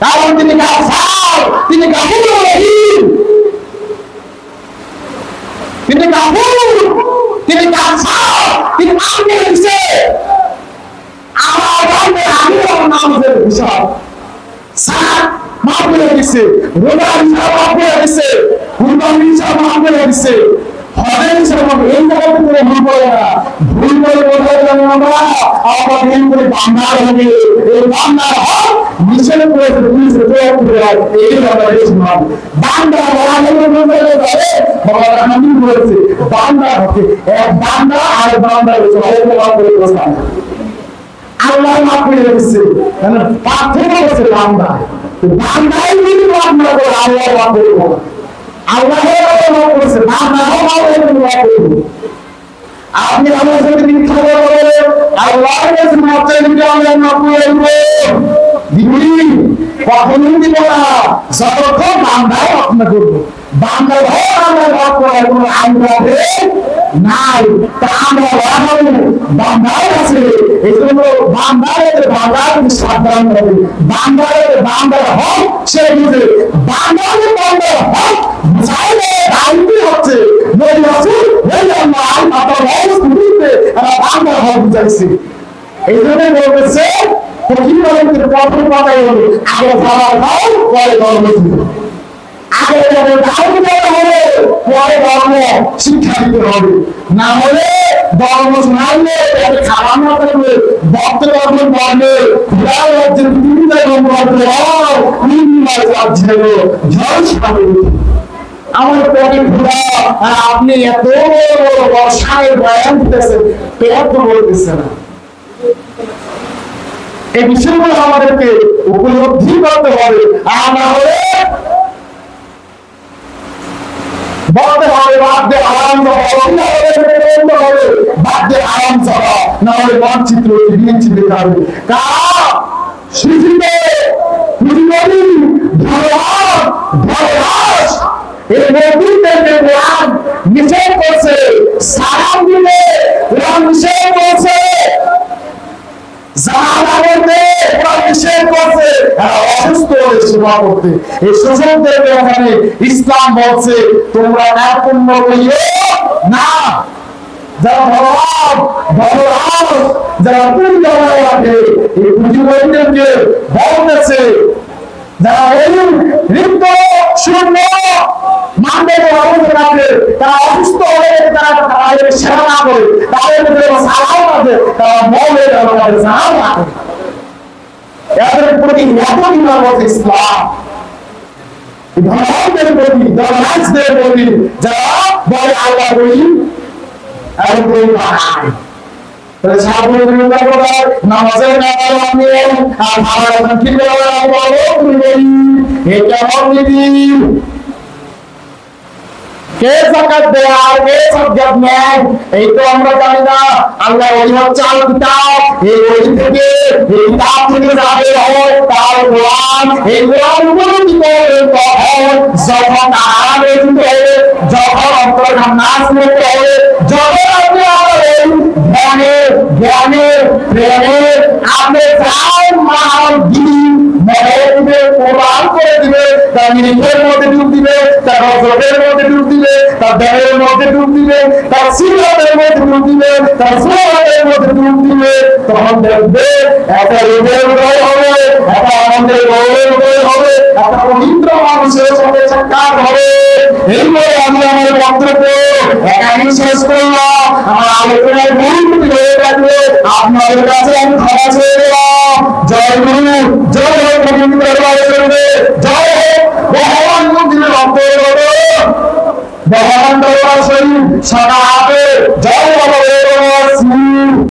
কারণ তিনি গাফার, তিনি গাফুর রহিম, তিনি গাফুর, তিনি গাফার, তিনি মাফ করে দিছে। আমার বান্দা আমিও নাম ধরে হিসাব সাত মাফ করে দিছে, রোজা হিসাব মাফ করে দিছে, কুরবানি হিসাব মাফ করে দিছে, হজের হিসাব মাফ। এই জায়গাতে করে ভুল করে না, ভুল করে বোঝার জন্য আমরা আবার ভুল করে বান্দার হবে। এই বান্দার হক নিষেধ করেছে, পুলিশে প্রয়োগ করে এই আমরা বেশি মাফ। বান্দা বাবা রান্না করেছে বান্দার হকে, এক বান্দা আর বান্দার প্রস্তাব আল্লাহ মাফ করে দিচ্ছে। কারণ পার্থক্য হচ্ছে বান্দা, বান্দাই যদি মাফ না করে আল্লাহ মাফ করবো, আল্লাহ মাফ করেছে, বান্দাও মাফ করবো। আপনি আমার সাথে মিথ্যা বলে আল্লাহর কাছে মাফ চাইলে আমরা মাফ করে দেবো, দিবি কখনোই দিব না যতক্ষণ বান্দাও আপনা করবো। বান্দার হক আমরা মাফ করার কোনো আগ্রহে নাই, তা আমরা বান্দাও আছে। এই জন্য বান্দার সাবধান হবে, বান্দার হক সে বুঝে, বান্দার হক চাইলে আইনি হচ্ছে বান্দার হক বুঝাইছে। এই জন্য বলতেছে ফকির মানুষের প্রথম কথাই হলো আগে খাবার খাও, পরে ধর্ম দিবে। আগে হবে, পরে ধর্ম শিক্ষা দিতে হবে। না হলে ধর্ম শোনাইলে খাবার না থাকবে, ভক্ত ধর্ম করবে, আমার পেটে ঘোরা, আর আপনি এত বর্ষায় বয়ান দিতেছেন, পেট তো বলতেছে না। এই বিষয়গুলো আমাদেরকে উপলব্ধি করতে হবে, আর না হলে বলতে হবে বাদ্যের আরাম বাদ্যের আরাম ছাড়া, না হলে মানচিত্র বিচ্ছিন্ন থাকবে। কার সৃষ্টিতে এই নবীদেরকে কোরআন নিষেধ করছে, সালাম দিলে কোরআন নিষেধ করছে, ইসলাম বলছে তোমরা পূর্ণ করিও না। যারা যারা বলতেছে, যারা ঋদ্ধ শূন্য মানবে তারা অসুস্থ হয়ে তারা সেবা না করে, তাদের সালাম আছে, তারা বলে সালাম না করে। এদের প্রতি এত বিমান হচ্ছে ইসলাম, ধর্মদের প্রতি, ধর্মাজদের প্রতি, যারা বলে আল্লাহ বলি নামাজের কে যাকাত দেয় আর কে সাজ্জাদ নেয় এই তো আমরা জানি না। আল্লাহ ওই হচ্ছে আল কিতাব, এই ওই থেকে এই কিতাব থেকে যাবে হয় তার কোরআন, এই কোরআন উপলব্ধি করে তখন যখন আরামে দিতে হবে, যখন অন্তর নাচ করতে হবে, যখন আপনি জ্ঞানে জ্ঞানে প্রেমে আপনি চান মাল দিন মনে দিবে, কোরআন করে দিবে, তার নিরিখের মধ্যে ডুব দিবে, তার রজবের মধ্যে ডুব দিবে, তার দেহের মধ্যে ডুব দিবে, তার সিরাতের মধ্যে ডুব ডুব দিবে, তার সোয়ালের মধ্যে ডুব দিবে, তখন দেখবে একটা রূপের উদয় হবে, একটা আনন্দের গৌরবের উদয় হবে, একটা পবিত্র মানুষের সাথে সাক্ষাৎ হবে। এইভাবে আমি আমার বক্তব্য একাই শেষ করলাম। আমার আলোচনায় ভুল ত্রুটি হয়ে থাকলে আপনাদের কাছে আমি ক্ষমা চেয়ে গেলাম। জয় গুরু, জয় হোক পবিত্র দরবারে চলবে, জয় হোক ভগবান মন্দিরের অন্তর্গত ভগবান দরবার শরীফ সাদা হাতে, জয় বাবা।